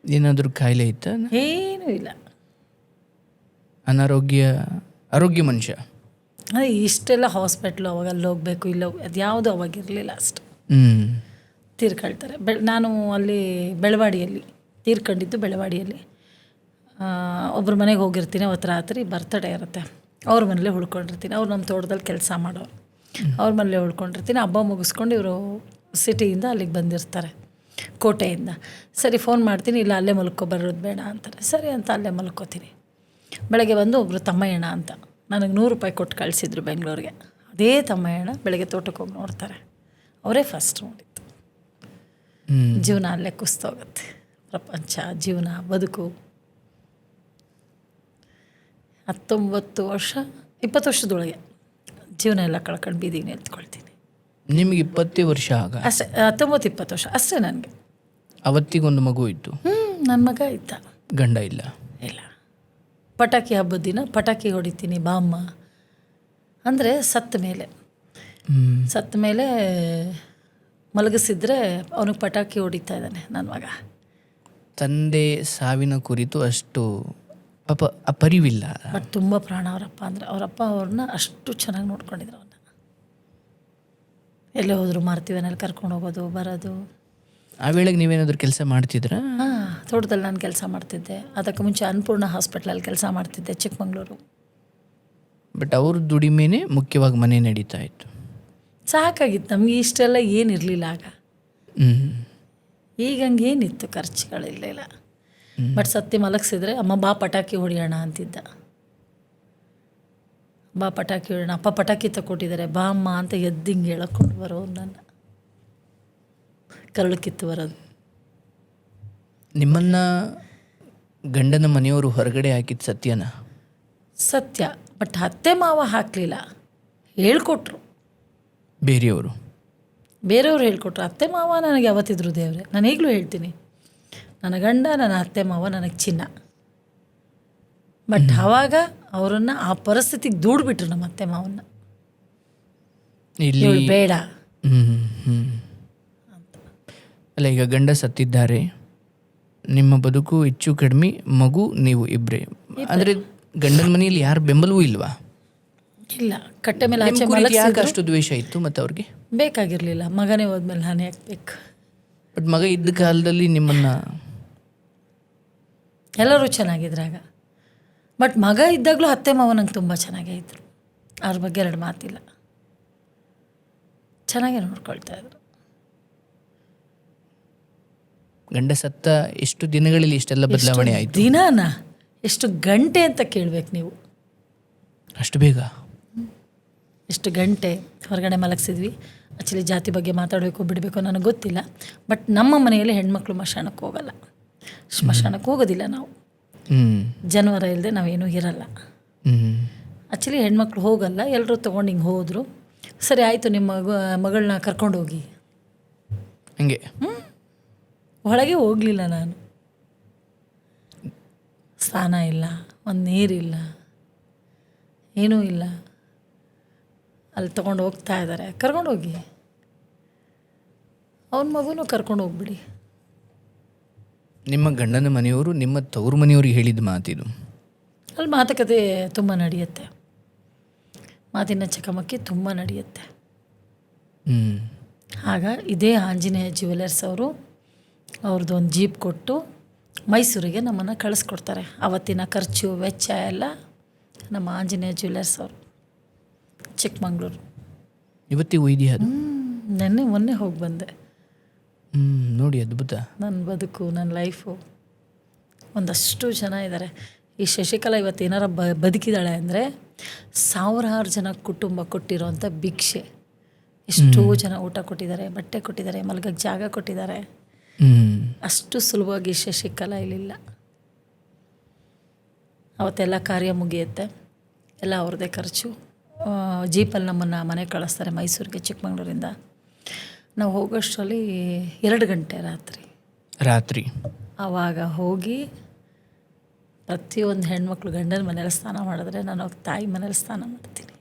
ಏನಾದರೂ ಕಾಯಿಲೆ ಇತ್ತ? ಏನೂ ಇಲ್ಲ. ಆರೋಗ್ಯ ಮನುಷ್ಯ. ಅದೇ ಇಷ್ಟೆಲ್ಲ ಹಾಸ್ಪಿಟ್ಲು ಅವಾಗ ಅಲ್ಲಿ ಹೋಗಬೇಕು ಇಲ್ಲ ಅದು ಯಾವುದು ಅವಾಗಿರಲಿಲ್ಲ ಅಷ್ಟು. ತೀರ್ಕೊಳ್ತಾರೆ. ನಾನು ಅಲ್ಲಿ ಬೆಳವಾಡಿಯಲ್ಲಿ ತೀರ್ಕೊಂಡಿದ್ದು. ಬೆಳವಾಡಿಯಲ್ಲಿ ಒಬ್ಬರ ಮನೆಗೆ ಹೋಗಿರ್ತೀನಿ. ಅವತ್ತು ರಾತ್ರಿ ಬರ್ತಡೇ ಇರುತ್ತೆ, ಅವ್ರ ಮನೇಲೇ ಉಳ್ಕೊಂಡಿರ್ತೀನಿ. ಅವ್ರು ನಮ್ಮ ತೋಟದಲ್ಲಿ ಕೆಲಸ ಮಾಡೋರು, ಅವ್ರ ಮನೇಲೇ ಉಳ್ಕೊಂಡಿರ್ತೀನಿ. ಹಬ್ಬ ಮುಗಿಸ್ಕೊಂಡು ಇವರು ಸಿಟಿಯಿಂದ ಅಲ್ಲಿಗೆ ಬಂದಿರ್ತಾರೆ, ಕೋಟೆಯಿಂದ. ಸರಿ ಫೋನ್ ಮಾಡ್ತೀನಿ, ಇಲ್ಲ ಅಲ್ಲೇ ಬರೋದು ಬೇಡ ಅಂತಾರೆ. ಸರಿ ಅಂತ ಅಲ್ಲೇ ಮಲ್ಕೋತೀನಿ. ಬೆಳಗ್ಗೆ ಬಂದು ಒಬ್ಬರು ತಮ್ಮಯ್ಯಣ್ಣ ಅಂತ ನನಗೆ 100 ರೂಪಾಯಿ ಕೊಟ್ಟು ಕಳಿಸಿದ್ರು ಬೆಂಗಳೂರಿಗೆ. ಅದೇ ತಮ್ಮಯ್ಯಣ್ಣ ಬೆಳಗ್ಗೆ ತೋಟಕ್ಕೆ ಹೋಗಿ ನೋಡ್ತಾರೆ. ಅವರೇ ಫಸ್ಟ್ ನೋಡಿದ್ದು. ಜೀವನ ಅಲ್ಲೇ ಕುಸ್ತೋಗುತ್ತೆ. ಪ್ರಪಂಚ, ಜೀವನ, ಬದುಕು. 19 ವರ್ಷ 20 ವರ್ಷದೊಳಗೆ ಜೀವನ ಎಲ್ಲ ಕಳ್ಕೊಂಡು ಬೀದಿಗೆ ನಿಲ್ತ್ಕೊಳ್ತೀನಿ. ನಿಮಗೆ 20 ವರ್ಷ ಆಗ? ಅಷ್ಟೇ, 19-20 ವರ್ಷ ಅಷ್ಟೇ ನನಗೆ. ಅವತ್ತಿಗೊಂದು ಮಗು ಇತ್ತು? ನನ್ನ ಮಗ ಇದ್ದ. ಗಂಡ ಇಲ್ಲ? ಇಲ್ಲ. ಪಟಾಕಿ ಹಬ್ಬದ ದಿನ ಪಟಾಕಿ ಹೊಡಿತೀನಿ ಬಾಮ್ಮ ಅಂದರೆ ಸತ್ತ ಮೇಲೆ ಮಲಗಿಸಿದ್ರೆ ಅವನಿಗೆ ಪಟಾಕಿ ಹೊಡಿತಾ ಇದ್ದಾನೆ ನನ್ನ ಮಗ. ತಂದೆ ಸಾವಿನ ಕುರಿತು ಅಷ್ಟು ಅಪರಿವಿಲ್ಲ. ಬಟ್ ತುಂಬ ಪ್ರಾಣ ಅವರಪ್ಪ ಅಂದರೆ. ಅವ್ರನ್ನ ಅಷ್ಟು ಚೆನ್ನಾಗಿ ನೋಡ್ಕೊಂಡಿದ್ರು. ಅವನ್ನ ಎಲ್ಲೇ ಹೋದ್ರು ಮಾರ್ತೀವನಲ್ಲಿ ಕರ್ಕೊಂಡು ಹೋಗೋದು ಬರೋದು. ಆ ವೇಳೆಗೆ ನೀವೇನಾದರೂ ಕೆಲಸ ಮಾಡ್ತಿದ್ರಾ? ತೋಟದಲ್ಲಿ ನಾನು ಕೆಲಸ ಮಾಡ್ತಿದ್ದೆ. ಅದಕ್ಕೆ ಮುಂಚೆ ಅನ್ನಪೂರ್ಣ ಹಾಸ್ಪಿಟ್ಲಲ್ಲಿ ಕೆಲಸ ಮಾಡ್ತಿದ್ದೆ, ಚಿಕ್ಕಮಂಗ್ಳೂರು. ಬಟ್ ಅವ್ರ ದುಡಿಮೆನೇ ಮುಖ್ಯವಾಗಿ ಮನೆ ನಡೀತಾ ಇತ್ತು. ಸಾಕಾಗಿತ್ತು ನಮಗೆ. ಇಷ್ಟೆಲ್ಲ ಏನಿರಲಿಲ್ಲ ಆಗ. ಈಗ ಹಂಗೆ ಏನಿತ್ತು, ಖರ್ಚುಗಳಿರಲಿಲ್ಲ. ಬಟ್ ಸತ್ತಿ ಮಲಗಿಸಿದ್ರೆ ಅಮ್ಮ ಬಾ ಪಟಾಕಿ ಹೊಡಿಯೋಣ ಅಂತಿದ್ದ. ಬಾ ಪಟಾಕಿ ಹೊಡಿಯೋಣ, ಅಪ್ಪ ಪಟಾಕಿ ತಗೊಟ್ಟಿದ್ದಾರೆ ಬಾ ಅಮ್ಮ ಅಂತ ಎದ್ದಿಂಗೆ ಹೇಳಕೊಂಡು ಬರೋದು. ನನ್ನ ಕರಳು ಕಿತ್ತು ಬರೋದು. ನಿಮ್ಮನ್ನ ಗಂಡನ ಮನೆಯವರು ಹೊರಗಡೆ ಹಾಕಿದ್ದು ಸತ್ಯನಾ? ಸತ್ಯ. ಬಟ್ ಅತ್ತೆ ಮಾವ ಹಾಕಲಿಲ್ಲ, ಹೇಳ್ಕೊಟ್ರು ಬೇರೆಯವರು ಹೇಳ್ಕೊಟ್ರು. ಅತ್ತೆ ಮಾವ ನನಗೆ ಯಾವತ್ತಿದ್ರು ದೇವ್ರೆ. ನಾನು ಈಗಲೂ ಹೇಳ್ತೀನಿ, ನನ್ನ ಗಂಡ, ನನ್ನ ಅತ್ತೆ ಮಾವ ನನಗೆ ಚಿನ್ನ. ಬಟ್ ಆವಾಗ ಅವರನ್ನು ಆ ಪರಿಸ್ಥಿತಿಗೆ ದೂಡ್ಬಿಟ್ರು ನಮ್ಮ ಅತ್ತೆ ಮಾವನ್ನ. ಇಲ್ಲಿ ಬೇಡ ಅಲ್ಲ, ಈಗ ಗಂಡ ಸತ್ತಿದ್ದಾರೆ, ನಿಮ್ಮ ಬದುಕು ಹೆಚ್ಚು ಕಡಿಮೆ, ಮಗು, ನೀವು ಇಬ್ಬರೇ. ಅಂದರೆ ಗಂಡನ ಮನೆಯಲ್ಲಿ ಯಾರು ಬೆಂಬಲವೂ ಇಲ್ವಾ? ಇಲ್ಲ. ಕಟ್ಟೆ ಮೇಲೆ ಆಚೆ ಯಾಕೆ ಅಷ್ಟು ದ್ವೇಷ ಇತ್ತು ಮತ್ತು ಅವ್ರಿಗೆ? ಬೇಕಾಗಿರಲಿಲ್ಲ. ಮಗನೇ ಹೋದ್ಮೇಲೆ ನಾನೇ ಹಾಕ್ಬೇಕು. ಬಟ್ ಮಗ ಇದ್ದ ಕಾಲದಲ್ಲಿ ನಿಮ್ಮನ್ನ ಎಲ್ಲರೂ ಚೆನ್ನಾಗಿದ್ರಾಗ. ಬಟ್ ಮಗ ಇದ್ದಾಗಲೂ ಅತ್ತೆ ಮಾವ ನಂಗೆ ತುಂಬ ಚೆನ್ನಾಗೇ ಇದ್ದರು. ಅವ್ರ ಬಗ್ಗೆ 2 ಮಾತಿಲ್ಲ. ಚೆನ್ನಾಗೇ ನೋಡ್ಕೊಳ್ತಾ ಇದ್ರು. ಗಂಡ ಸತ್ತ ಎಷ್ಟು ದಿನಗಳಲ್ಲಿ ಇಷ್ಟೆಲ್ಲ ಬದಲಾವಣೆ ಆಯಿತು? ದಿನಾನ ಎಷ್ಟು ಗಂಟೆ ಅಂತ ಕೇಳಬೇಕು ನೀವು. ಅಷ್ಟು ಬೇಗ? ಎಷ್ಟು ಗಂಟೆ ಹೊರಗಡೆ ಮಲಗಿಸಿದ್ವಿ. ಆ್ಯಕ್ಚುಲಿ ಜಾತಿ ಬಗ್ಗೆ ಮಾತಾಡಬೇಕು ಬಿಡಬೇಕು ನನಗೆ ಗೊತ್ತಿಲ್ಲ. ಬಟ್ ನಮ್ಮ ಮನೆಯಲ್ಲಿ ಹೆಣ್ಮಕ್ಳು ಸ್ಮಶಾನಕ್ಕೆ ಹೋಗೋದಿಲ್ಲ ನಾವು. ಜನವರ ಇಲ್ಲದೆ ನಾವೇನೂ ಇರಲ್ಲ. ಆ್ಯಕ್ಚುಲಿ ಹೆಣ್ಮಕ್ಳು ಹೋಗಲ್ಲ. ಎಲ್ಲರೂ ತೊಗೊಂಡು ಹಿಂಗೆ ಹೋದರು. ಸರಿ ಆಯಿತು, ನಿಮ್ಮ ಮಗಳನ್ನ ಕರ್ಕೊಂಡೋಗಿ. ಹಂಗೆ ಒಳಗೆ ಹೋಗಲಿಲ್ಲ ನಾನು. ಸ್ನಾನ ಇಲ್ಲ, ಒಂದು ನೀರಿಲ್ಲ, ಏನೂ ಇಲ್ಲ. ಅಲ್ಲಿ ತೊಗೊಂಡು ಹೋಗ್ತಾ ಇದ್ದಾರೆ, ಕರ್ಕೊಂಡೋಗಿ. ಅವನ ಮಗುನೂ ಕರ್ಕೊಂಡು ಹೋಗ್ಬಿಡಿ. ನಿಮ್ಮ ಗಂಡನ ಮನೆಯವರು ನಿಮ್ಮ ತವರು ಮನೆಯವ್ರಿಗೆ ಹೇಳಿದ ಮಾತಿದು. ಅಲ್ಲಿ ಮಾತುಕತೆ ತುಂಬ ನಡೆಯುತ್ತೆ, ಮಾತಿನ ಚಕಮಕಿ ತುಂಬ ನಡೆಯುತ್ತೆ. ಆಗ ಇದೇ ಆಂಜನೇಯ ಜ್ಯುವೆಲರ್ಸ್ ಅವರು ಅವ್ರದ್ದು ಒಂದು ಜೀಪ್ ಕೊಟ್ಟು ಮೈಸೂರಿಗೆ ನಮ್ಮನ್ನು ಕಳಿಸ್ಕೊಡ್ತಾರೆ. ಅವತ್ತಿನ ಖರ್ಚು ವೆಚ್ಚ ಎಲ್ಲ ನಮ್ಮ ಆಂಜನೇಯ ಜ್ಯುವೆಲರ್ಸ್ ಅವರು, ಚಿಕ್ಕಮಂಗ್ಳೂರು. ಇವತ್ತಿಗೂ ಇದೆಯಾ ಅದು? ಮೊನ್ನೆ ಹೋಗಿ ಬಂದೆ. ನೋಡಿ, ಅದ್ಭುತ. ನನ್ನ ಬದುಕು, ನನ್ನ ಲೈಫು. ಒಂದಷ್ಟು ಜನ ಇದ್ದಾರೆ. ಈ ಶಶಿಕಲಾ ಇವತ್ತೇನಾರ ಬದುಕಿದ್ದಾಳೆ ಅಂದರೆ ಸಾವಿರಾರು ಜನ ಕುಟುಂಬ ಕೊಟ್ಟಿರೋವಂಥ ಭಿಕ್ಷೆ. ಎಷ್ಟೋ ಜನ ಊಟ ಕೊಟ್ಟಿದ್ದಾರೆ, ಬಟ್ಟೆ ಕೊಟ್ಟಿದ್ದಾರೆ, ಮಲಗಕ್ಕೆ ಜಾಗ ಕೊಟ್ಟಿದ್ದಾರೆ. ಅಷ್ಟು ಸುಲಭವಾಗಿ ಶಶಿಕಲಾ ಇಲ್ಲಿಲ್ಲ. ಅವತ್ತೆಲ್ಲ ಕಾರ್ಯ ಮುಗಿಯುತ್ತೆ, ಎಲ್ಲ ಅವ್ರದ್ದೇ ಖರ್ಚು. ಜೀಪಲ್ಲಿ ನಮ್ಮನ್ನು ಮನೆಗೆ ಕಳಿಸ್ತಾರೆ ಮೈಸೂರಿಗೆ, ಚಿಕ್ಕಮಂಗ್ಳೂರಿಂದ. ನಾವು ಹೋಗೋಷ್ಟರಲ್ಲಿ 2 ಗಂಟೆ ರಾತ್ರಿ. ಆವಾಗ ಹೋಗಿ ಪ್ರತಿಯೊಂದು ಹೆಣ್ಮಕ್ಳು ಗಂಡನ ಮನೇಲಿ ಸ್ನಾನ ಮಾಡಿದ್ರೆ ನಾನು ಹೋಗಿ ತಾಯಿ ಮನೇಲಿ ಸ್ನಾನ ಮಾಡ್ತೀನಿ.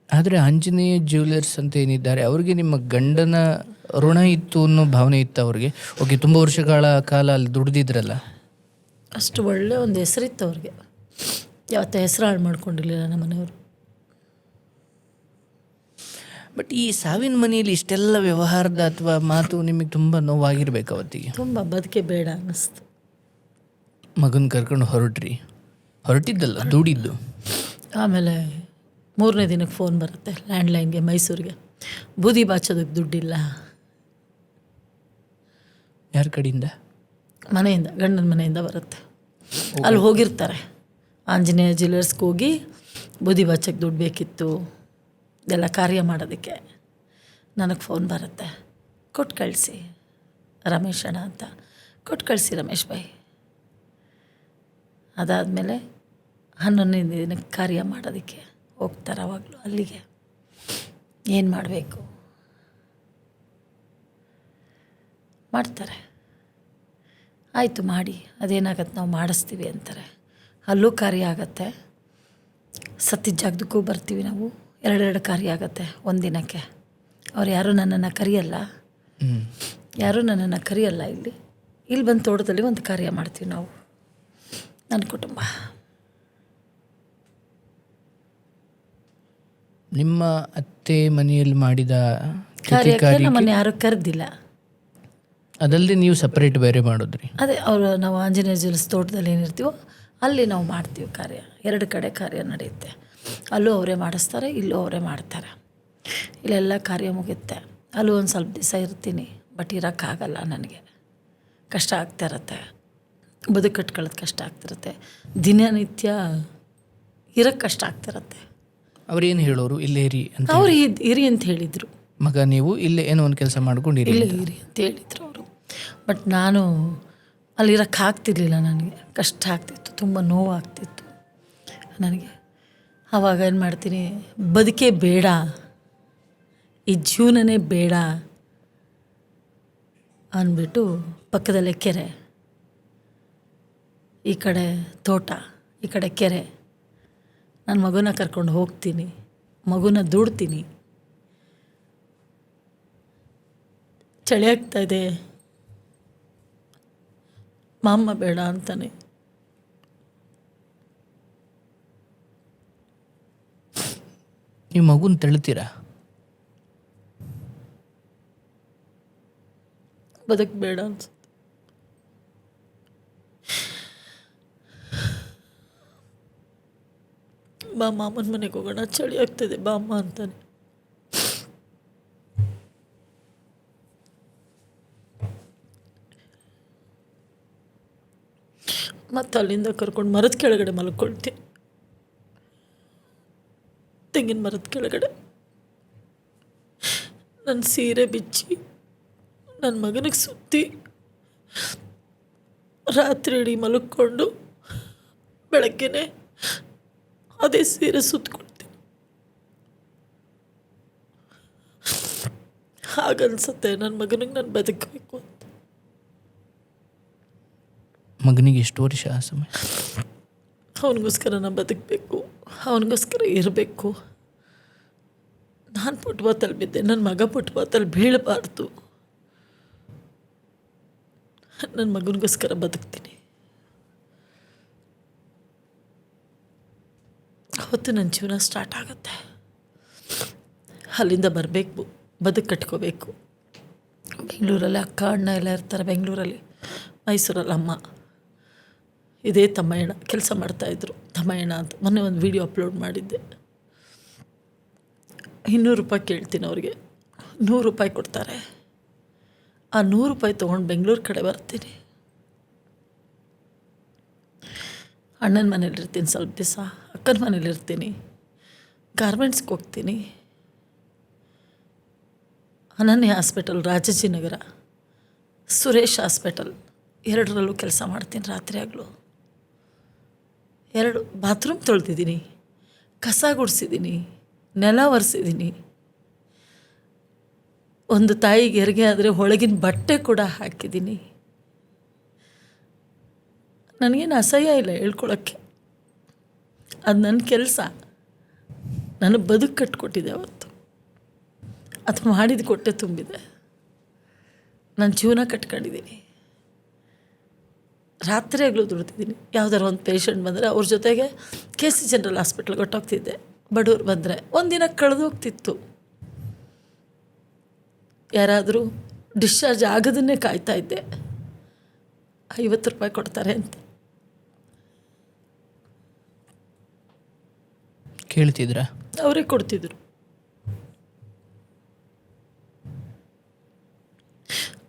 ಆದರೆ ಆಂಜನೇಯ ಜ್ಯುವೆಲರ್ಸ್ ಅಂತ ಏನಿದ್ದಾರೆ ಅವ್ರಿಗೆ ನಿಮ್ಮ ಗಂಡನ ಋಣ ಇತ್ತು ಅನ್ನೋ ಭಾವನೆ ಇತ್ತು ಅವ್ರಿಗೆ. ಓಕೆ, ತುಂಬ ವರ್ಷಗಳ ಕಾಲ ಅಲ್ಲಿ ದುಡ್ದಿದ್ರಲ್ಲ, ಅಷ್ಟು ಒಳ್ಳೆ ಒಂದು ಹೆಸರಿತ್ತು ಅವ್ರಿಗೆ. ಯಾವತ್ತೂ ಹೆಸರು ಹಾಳು ಮಾಡ್ಕೊಂಡಿರಲಿಲ್ಲ ನಮ್ಮ ಮನೆಯವರು. ಬಟ್ ಈ ಸಾವಿನ ಮನೆಯಲ್ಲಿ ಇಷ್ಟೆಲ್ಲ ವ್ಯವಹಾರದ ಅಥವಾ ಮಾತು ನಿಮಗೆ ತುಂಬ ನೋವಾಗಿರ್ಬೇಕು ಅವತ್ತಿಗೆ. ತುಂಬ ಬದುಕೆ ಬೇಡ ಅನ್ನಿಸ್ತು. ಮಗನ ಕರ್ಕೊಂಡು ಹೊರಟಿದ್ದಲ್ಲ, ದುಡಿದ್ದು. ಆಮೇಲೆ 3ನೇ ದಿನಕ್ಕೆ ಫೋನ್ ಬರುತ್ತೆ ಲ್ಯಾಂಡ್ಲೈನ್ಗೆ, ಮೈಸೂರಿಗೆ. ಬೂದಿ ಬಾಚೋದಕ್ಕೆ ದುಡ್ಡಿಲ್ಲ. ಯಾರ ಕಡೆಯಿಂದ? ಮನೆಯಿಂದ, ಗಂಡನ ಮನೆಯಿಂದ ಬರುತ್ತೆ. ಅಲ್ಲಿ ಹೋಗಿರ್ತಾರೆ ಆಂಜನೇಯ ಜ್ಯುವೆಲರ್ಸ್ಗೆ ಹೋಗಿ ಬೂದಿ ಬಾಚಕ್ಕೆ ದುಡ್ಡು ಬೇಕಿತ್ತು ಇದೆಲ್ಲ ಕಾರ್ಯ ಮಾಡೋದಕ್ಕೆ. ನನಗೆ ಫೋನ್ ಬರುತ್ತೆ, ಕೊಟ್ಟು ಕಳಿಸಿ ರಮೇಶ್ ಅಣ್ಣ ಅಂತ. ಕೊಟ್ಟು ಕಳಿಸಿ ರಮೇಶ್ ಭಾಯ್. ಅದಾದಮೇಲೆ 11ನೇ ದಿನಕ್ಕೆ ಕಾರ್ಯ ಮಾಡೋದಕ್ಕೆ ಹೋಗ್ತಾರೆ. ಅವಾಗಲೂ ಅಲ್ಲಿಗೆ ಏನು ಮಾಡಬೇಕು ಮಾಡ್ತಾರೆ. ಆಯಿತು ಮಾಡಿ, ಅದೇನಾಗತ್ತೆ ನಾವು ಮಾಡಿಸ್ತೀವಿ ಅಂತಾರೆ. ಅಲ್ಲೂ ಕಾರ್ಯ ಆಗತ್ತೆ, ಸತ್ತಿದ್ದ ಜಾಗದಕ್ಕೂ ಬರ್ತೀವಿ ನಾವು. 2 ಕಾರ್ಯ ಆಗತ್ತೆ ಒಂದಿನಕ್ಕೆ. ಅವ್ರು ಯಾರೂ ನನ್ನನ್ನು ಕರೆಯಲ್ಲ, ಇಲ್ಲಿ ಬಂದು ತೋಟದಲ್ಲಿ ಒಂದು ಕಾರ್ಯ ಮಾಡ್ತೀವಿ ನಾವು, ನನ್ನ ಕುಟುಂಬ. ನಿಮ್ಮ ಅತ್ತೆ ಮನೆಯಲ್ಲಿ ಮಾಡಿದ ಕಾರ್ಯಕ್ಕೆ ನಮ್ಮನ್ನು ಯಾರೂ ಕರೆದಿಲ್ಲ. ಅದಲ್ಲದೆ ನೀವು ಸಪ್ರೇಟ್ ಬೇರೆ ಮಾಡಿದ್ರಿ? ಅದೇ ಅವರು ನಾವು ಆಂಜನೇಯ ಜ್ಯುವೆಲರ್ಸ್ ತೋಟದಲ್ಲಿ ಏನಿರ್ತೀವೋ ಅಲ್ಲಿ ನಾವು ಮಾಡ್ತೀವಿ ಕಾರ್ಯ. 2 ಕಡೆ ಕಾರ್ಯ ನಡೆಯುತ್ತೆ. ಅಲ್ಲೂ ಅವರೇ ಮಾಡಿಸ್ತಾರೆ, ಇಲ್ಲೂ ಅವರೇ ಮಾಡ್ತಾರೆ. ಇಲ್ಲೆಲ್ಲ ಕಾರ್ಯ ಮುಗಿಯುತ್ತೆ. ಅಲ್ಲೂ ಒಂದು ಸ್ವಲ್ಪ ದಿವಸ ಇರ್ತೀನಿ, ಬಟ್ ಇರೋಕ್ಕಾಗಲ್ಲ ನನಗೆ. ಕಷ್ಟ ಆಗ್ತಾ ಇರುತ್ತೆ, ಬದುಕು ಕಟ್ಕೊಳ್ಳೋದು ಕಷ್ಟ ಆಗ್ತಿರುತ್ತೆ. ದಿನನಿತ್ಯ ಇರೋಕ್ಕೆ ಕಷ್ಟ ಆಗ್ತಿರುತ್ತೆ. ಅವ್ರೇನು ಹೇಳೋರು? ಇಲ್ಲೇ ಇರಿ ಅಂತ? ಅವ್ರು ಇರಿ ಅಂತ ಹೇಳಿದರು. ಮಗ ನೀವು ಇಲ್ಲೇ ಏನೋ ಒಂದು ಕೆಲಸ ಮಾಡ್ಕೊಂಡಿರಿ, ಇಲ್ಲೇ ಇರಿ ಅಂತ ಹೇಳಿದರು ಅವರು. ಬಟ್ ನಾನು ಅಲ್ಲಿರೋಕ್ಕೆ ಆಗ್ತಿರ್ಲಿಲ್ಲ. ನನಗೆ ಕಷ್ಟ ಆಗ್ತಿತ್ತು, ತುಂಬ ನೋವಾಗ್ತಿತ್ತು ನನಗೆ. ಆವಾಗ ಏನು ಮಾಡ್ತೀನಿ, ಬದುಕೇ ಬೇಡ, ಈ ಜೀವನನೇ ಬೇಡ ಅಂದ್ಬಿಟ್ಟು ಪಕ್ಕದಲ್ಲೇ ಕೆರೆ, ಈ ಕಡೆ ತೋಟ, ಈ ಕಡೆ ಕೆರೆ. ನನ್ನ ಮಗುನ ಕರ್ಕೊಂಡು ಹೋಗ್ತೀನಿ, ಮಗುನ ದುಡ್ತೀನಿ. ಚಳಿ ಆಗ್ತಾಯಿದೆ, ಮಾಮ್ಮ ಬೇಡ ಅಂತಾನೆ. ನೀವು ಮಗುನ ತಳ್ತೀರಾ? ಬದುಕು ಬೇಡ ಅನ್ಸುತ್ತೆ. ಬಾ ಮಾಮನ ಮನೆಗೆ ಹೋಗೋಣ, ಚಳಿ ಆಗ್ತದೆ ಬಾ ಅಮ್ಮ ಅಂತಾನೆ. ಮತ್ತು ಅಲ್ಲಿಂದ ಕರ್ಕೊಂಡು ಮರದ ಕೆಳಗಡೆ ಮಲ್ಕೊಳ್ತೀನಿ, ತೆಂಗಿನ ಮರದ ಕೆಳಗಡೆ. ನನ್ನ ಸೀರೆ ಬಿಚ್ಚಿ ನನ್ನ ಮಗನಿಗೆ ಸುತ್ತಿ ರಾತ್ರಿ ಇಡೀ ಮಲಕ್ಕೊಂಡು ಬೆಳಗ್ಗೆನೆ ಅದೇ ಸೀರೆ ಸುತ್ತಕೊಳ್ತೀನಿ. ಹಾಗನ್ಸುತ್ತೆ ನನ್ನ ಮಗನಿಗೆ ನಾನು ಬದುಕಬೇಕು ಅಂತ. ಮಗನಿಗೆ ಎಷ್ಟು ವರ್ಷ ಆ ಸಮಯ? ಅವನಿಗೋಸ್ಕರ ನಾನು ಬದುಕಬೇಕು, ಅವನಿಗೋಸ್ಕರ ಇರಬೇಕು. ನಾನು ಪುಟ್ಬಾತಲ್ಲಿ ಬಿದ್ದೆ, ನನ್ನ ಮಗ ಪುಟ್ಬಾತಲ್ಲಿ ಬೀಳಬಾರ್ದು. ನನ್ನ ಮಗನಿಗೋಸ್ಕರ ಬದುಕ್ತೀನಿ. ಅವತ್ತು ನನ್ನ ಜೀವನ ಸ್ಟಾರ್ಟ್ ಆಗುತ್ತೆ. ಅಲ್ಲಿಂದ ಬರಬೇಕು, ಬದುಕು ಕಟ್ಕೋಬೇಕು. ಬೆಂಗಳೂರಲ್ಲಿ ಅಕ್ಕ ಅಣ್ಣ ಎಲ್ಲ ಇರ್ತಾರೆ. ಬೆಂಗಳೂರಲ್ಲಿ, ಮೈಸೂರಲ್ಲಿ ಅಮ್ಮ. ಇದೇ ತಮ್ಮಯ್ಯಣ್ಣ ಕೆಲಸ ಮಾಡ್ತಾಯಿದ್ರು. ತಮ್ಮಯ್ಯಣ್ಣ ಅಂತ ಮೊನ್ನೆ ಒಂದು ವಿಡಿಯೋ ಅಪ್ಲೋಡ್ ಮಾಡಿದ್ದೆ. 200 ರೂಪಾಯಿ ಕೇಳ್ತೀನಿ ಅವ್ರಿಗೆ, 100 ರೂಪಾಯಿ ಕೊಡ್ತಾರೆ. ಆ 100 ರೂಪಾಯಿ ತೊಗೊಂಡು ಬೆಂಗಳೂರು ಕಡೆ ಬರ್ತೀನಿ. ಅಣ್ಣನ ಮನೇಲಿರ್ತೀನಿ ಸ್ವಲ್ಪ ದಿವಸ, ಅಕ್ಕನ ಮನೇಲಿರ್ತೀನಿ, ಗಾರ್ಮೆಂಟ್ಸ್ಗೆ ಹೋಗ್ತೀನಿ. ಅನನ್ಯ ಹಾಸ್ಪಿಟಲ್ ರಾಜಾಜಿನಗರ, ಸುರೇಶ್ ಹಾಸ್ಪಿಟಲ್, 2ರಲ್ಲೂ ಕೆಲಸ ಮಾಡ್ತೀನಿ. ರಾತ್ರಿ ಆಗಲೂ 2 ಬಾತ್ರೂಮ್ ತೊಳೆದಿದ್ದೀನಿ, ಕಸ ಗುಡಿಸಿದ್ದೀನಿ, ನೆಲ ಒರೆಸಿದ್ದೀನಿ. ಒಂದು ತಾಯಿಗೆ ಹೆರಿಗೆ ಆದರೆ ಒಳಗಿನ ಬಟ್ಟೆ ಕೂಡ ಹಾಕಿದ್ದೀನಿ. ನನಗೇನು ಅಸಹ್ಯ ಇಲ್ಲ ಹೇಳ್ಕೊಳಕ್ಕೆ. ಅದು ನನ್ನ ಕೆಲಸ. ನನಗೆ ಬದುಕು ಕಟ್ಕೊಟ್ಟಿದೆ ಅವತ್ತು. ಅದು ಮಾಡಿದ ಕೊಟ್ಟೆ ತುಂಬಿದೆ. ನನ್ನ ಜೀವನ ಕಟ್ಕೊಂಡಿದ್ದೀನಿ. ರಾತ್ರಿ ಆಗಲೂ ದುಡ್ತಿದ್ದೀನಿ. ಯಾವ್ದಾರು ಒಂದು ಪೇಷಂಟ್ ಬಂದರೆ ಅವ್ರ ಜೊತೆಗೆ KC ಜನರಲ್ ಹಾಸ್ಪಿಟ್ಲ್ಗೆ ಹೊಟ್ಟೋಗ್ತಿದ್ದೆ. ಬಡವ್ರು ಬಂದರೆ ಒಂದಿನ ಕಳೆದೋಗ್ತಿತ್ತು. ಯಾರಾದರೂ ಡಿಸ್ಚಾರ್ಜ್ ಆಗೋದನ್ನೇ ಕಾಯ್ತಾ ಇದ್ದೆ, 50 ರೂಪಾಯಿ ಕೊಡ್ತಾರೆ ಅಂತ. ಕೇಳ್ತಿದ್ರಾ? ಅವರೇ ಕೊಡ್ತಿದ್ರು.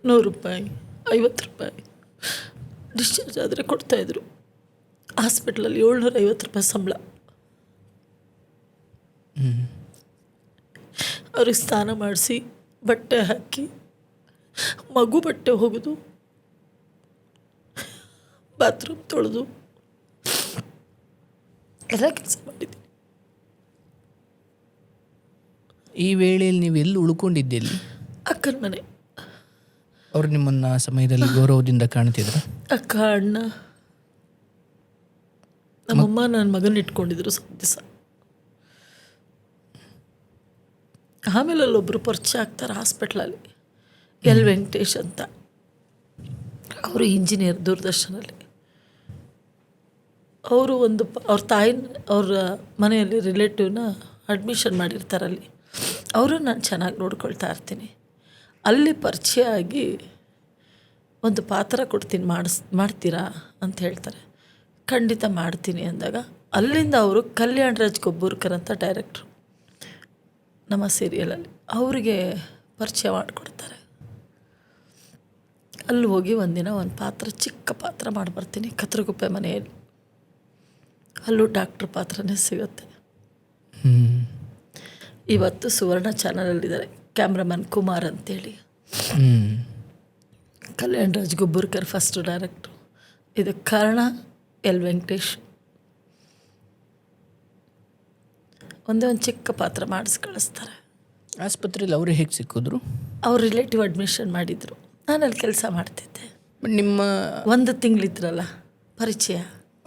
100 ರೂಪಾಯಿ, 50 ರೂಪಾಯಿ ಡಿಸ್ಚಾರ್ಜ್ ಆದರೆ ಕೊಡ್ತಾಯಿದ್ರು. ಹಾಸ್ಪಿಟ್ಲಲ್ಲಿ 750 ರೂಪಾಯಿ ಸಂಬಳ. ಅವ್ರಿಗೆ ಸ್ನಾನ ಮಾಡಿಸಿ, ಬಟ್ಟೆ ಹಾಕಿ, ಮಗು ಬಟ್ಟೆ ಹೋಗೋದು, ಬಾತ್ರೂಮ್ ತೊಳೆದು ಎಲ್ಲ ಕೆಲಸ ಮಾಡಿದ್ದೀನಿ. ಈ ವೇಳೆಯಲ್ಲಿ ನೀವು ಎಲ್ಲಿ ಉಳ್ಕೊಂಡಿದ್ದೆಲ್ಲಿ? ಅಕ್ಕನ ಮನೆ. ಅವ್ರು ನಿಮ್ಮನ್ನು ಆ ಸಮಯದಲ್ಲಿ ಗೌರವದಿಂದ ಕಾಣ್ತಿದ್ರ? ಅಕ್ಕ ಅಣ್ಣ ನಮ್ಮಮ್ಮ ನನ್ನ ಮಗನ ಇಟ್ಕೊಂಡಿದ್ರು ಸ್ವಲ್ಪ ದಿವಸ. ಆಮೇಲೆ ಅಲ್ಲೊಬ್ಬರು ಪರಿಚಯ ಆಗ್ತಾರೆ ಹಾಸ್ಪಿಟ್ಲಲ್ಲಿ, ಎಲ್ ವೆಂಕಟೇಶ್ ಅಂತ. ಅವರು ಇಂಜಿನಿಯರ್ ದೂರದರ್ಶನಲ್ಲಿ. ಅವರು ಅವ್ರ ತಾಯಿನ ಅವ್ರ ಮನೆಯಲ್ಲಿ ರಿಲೇಟಿವ್ನ ಅಡ್ಮಿಷನ್ ಮಾಡಿರ್ತಾರಲ್ಲಿ. ಅವರು ನಾನು ಚೆನ್ನಾಗಿ ನೋಡ್ಕೊಳ್ತಾ ಇರ್ತೀನಿ. ಅಲ್ಲಿ ಪರಿಚಯ ಆಗಿ ಒಂದು ಪಾತ್ರ ಕೊಡ್ತೀನಿ, ಮಾಡ್ತೀರಾ ಅಂತ ಹೇಳ್ತಾರೆ. ಖಂಡಿತ ಮಾಡ್ತೀನಿ ಅಂದಾಗ ಅಲ್ಲಿಂದ ಅವರು ಕಲ್ಯಾಣ್ ರಾಜ್ ಕೊಬ್ಬೂರ್ಕರ್ ಅಂತ ಡೈರೆಕ್ಟ್ರು ನಮ್ಮ ಸೀರಿಯಲಲ್ಲಿ, ಅವರಿಗೆ ಪರಿಚಯ ಮಾಡಿಕೊಡ್ತಾರೆ. ಅಲ್ಲಿ ಹೋಗಿ ಒಂದಿನ ಒಂದು ಪಾತ್ರ, ಚಿಕ್ಕ ಪಾತ್ರ ಮಾಡಿಬರ್ತೀನಿ ಕತ್ರಗುಪ್ಪೆ ಮನೆಯಲ್ಲಿ. ಅಲ್ಲೂ ಡಾಕ್ಟ್ರ್ ಪಾತ್ರನೇ ಸಿಗುತ್ತೆ. ಇವತ್ತು ಸುವರ್ಣ ಚಾನಲಲ್ಲಿದ್ದಾರೆ ಕ್ಯಾಮ್ರಾಮನ್ ಕುಮಾರ್ ಅಂತೇಳಿ. ಕಲ್ಯಾಣ್ ರಾಜ್ ಗುಬ್ಬೂರ್ಕರ್ ಫಸ್ಟ್ ಡೈರೆಕ್ಟ್ರು. ಇದಕ್ಕೆ ಕಾರಣ ಎಲ್ ವೆಂಕಟೇಶ್. ಒಂದೇ ಒಂದು ಚಿಕ್ಕ ಪಾತ್ರ ಮಾಡಿಸಿ ಕಳಿಸ್ತಾರೆ. ಆಸ್ಪತ್ರೆಯಲ್ಲಿ ಅವರೇ ಹೇಗೆ ಸಿಕ್ಕಿದ್ರು? ಅವ್ರು ರಿಲೇಟಿವ್ ಅಡ್ಮಿಷನ್ ಮಾಡಿದರು. ನಾನು ಅಲ್ಲಿ ಕೆಲಸ ಮಾಡ್ತಿದ್ದೆ. ನಿಮ್ಮ 1 ತಿಂಗಳಿದ್ರಲ್ಲ ಪರಿಚಯ.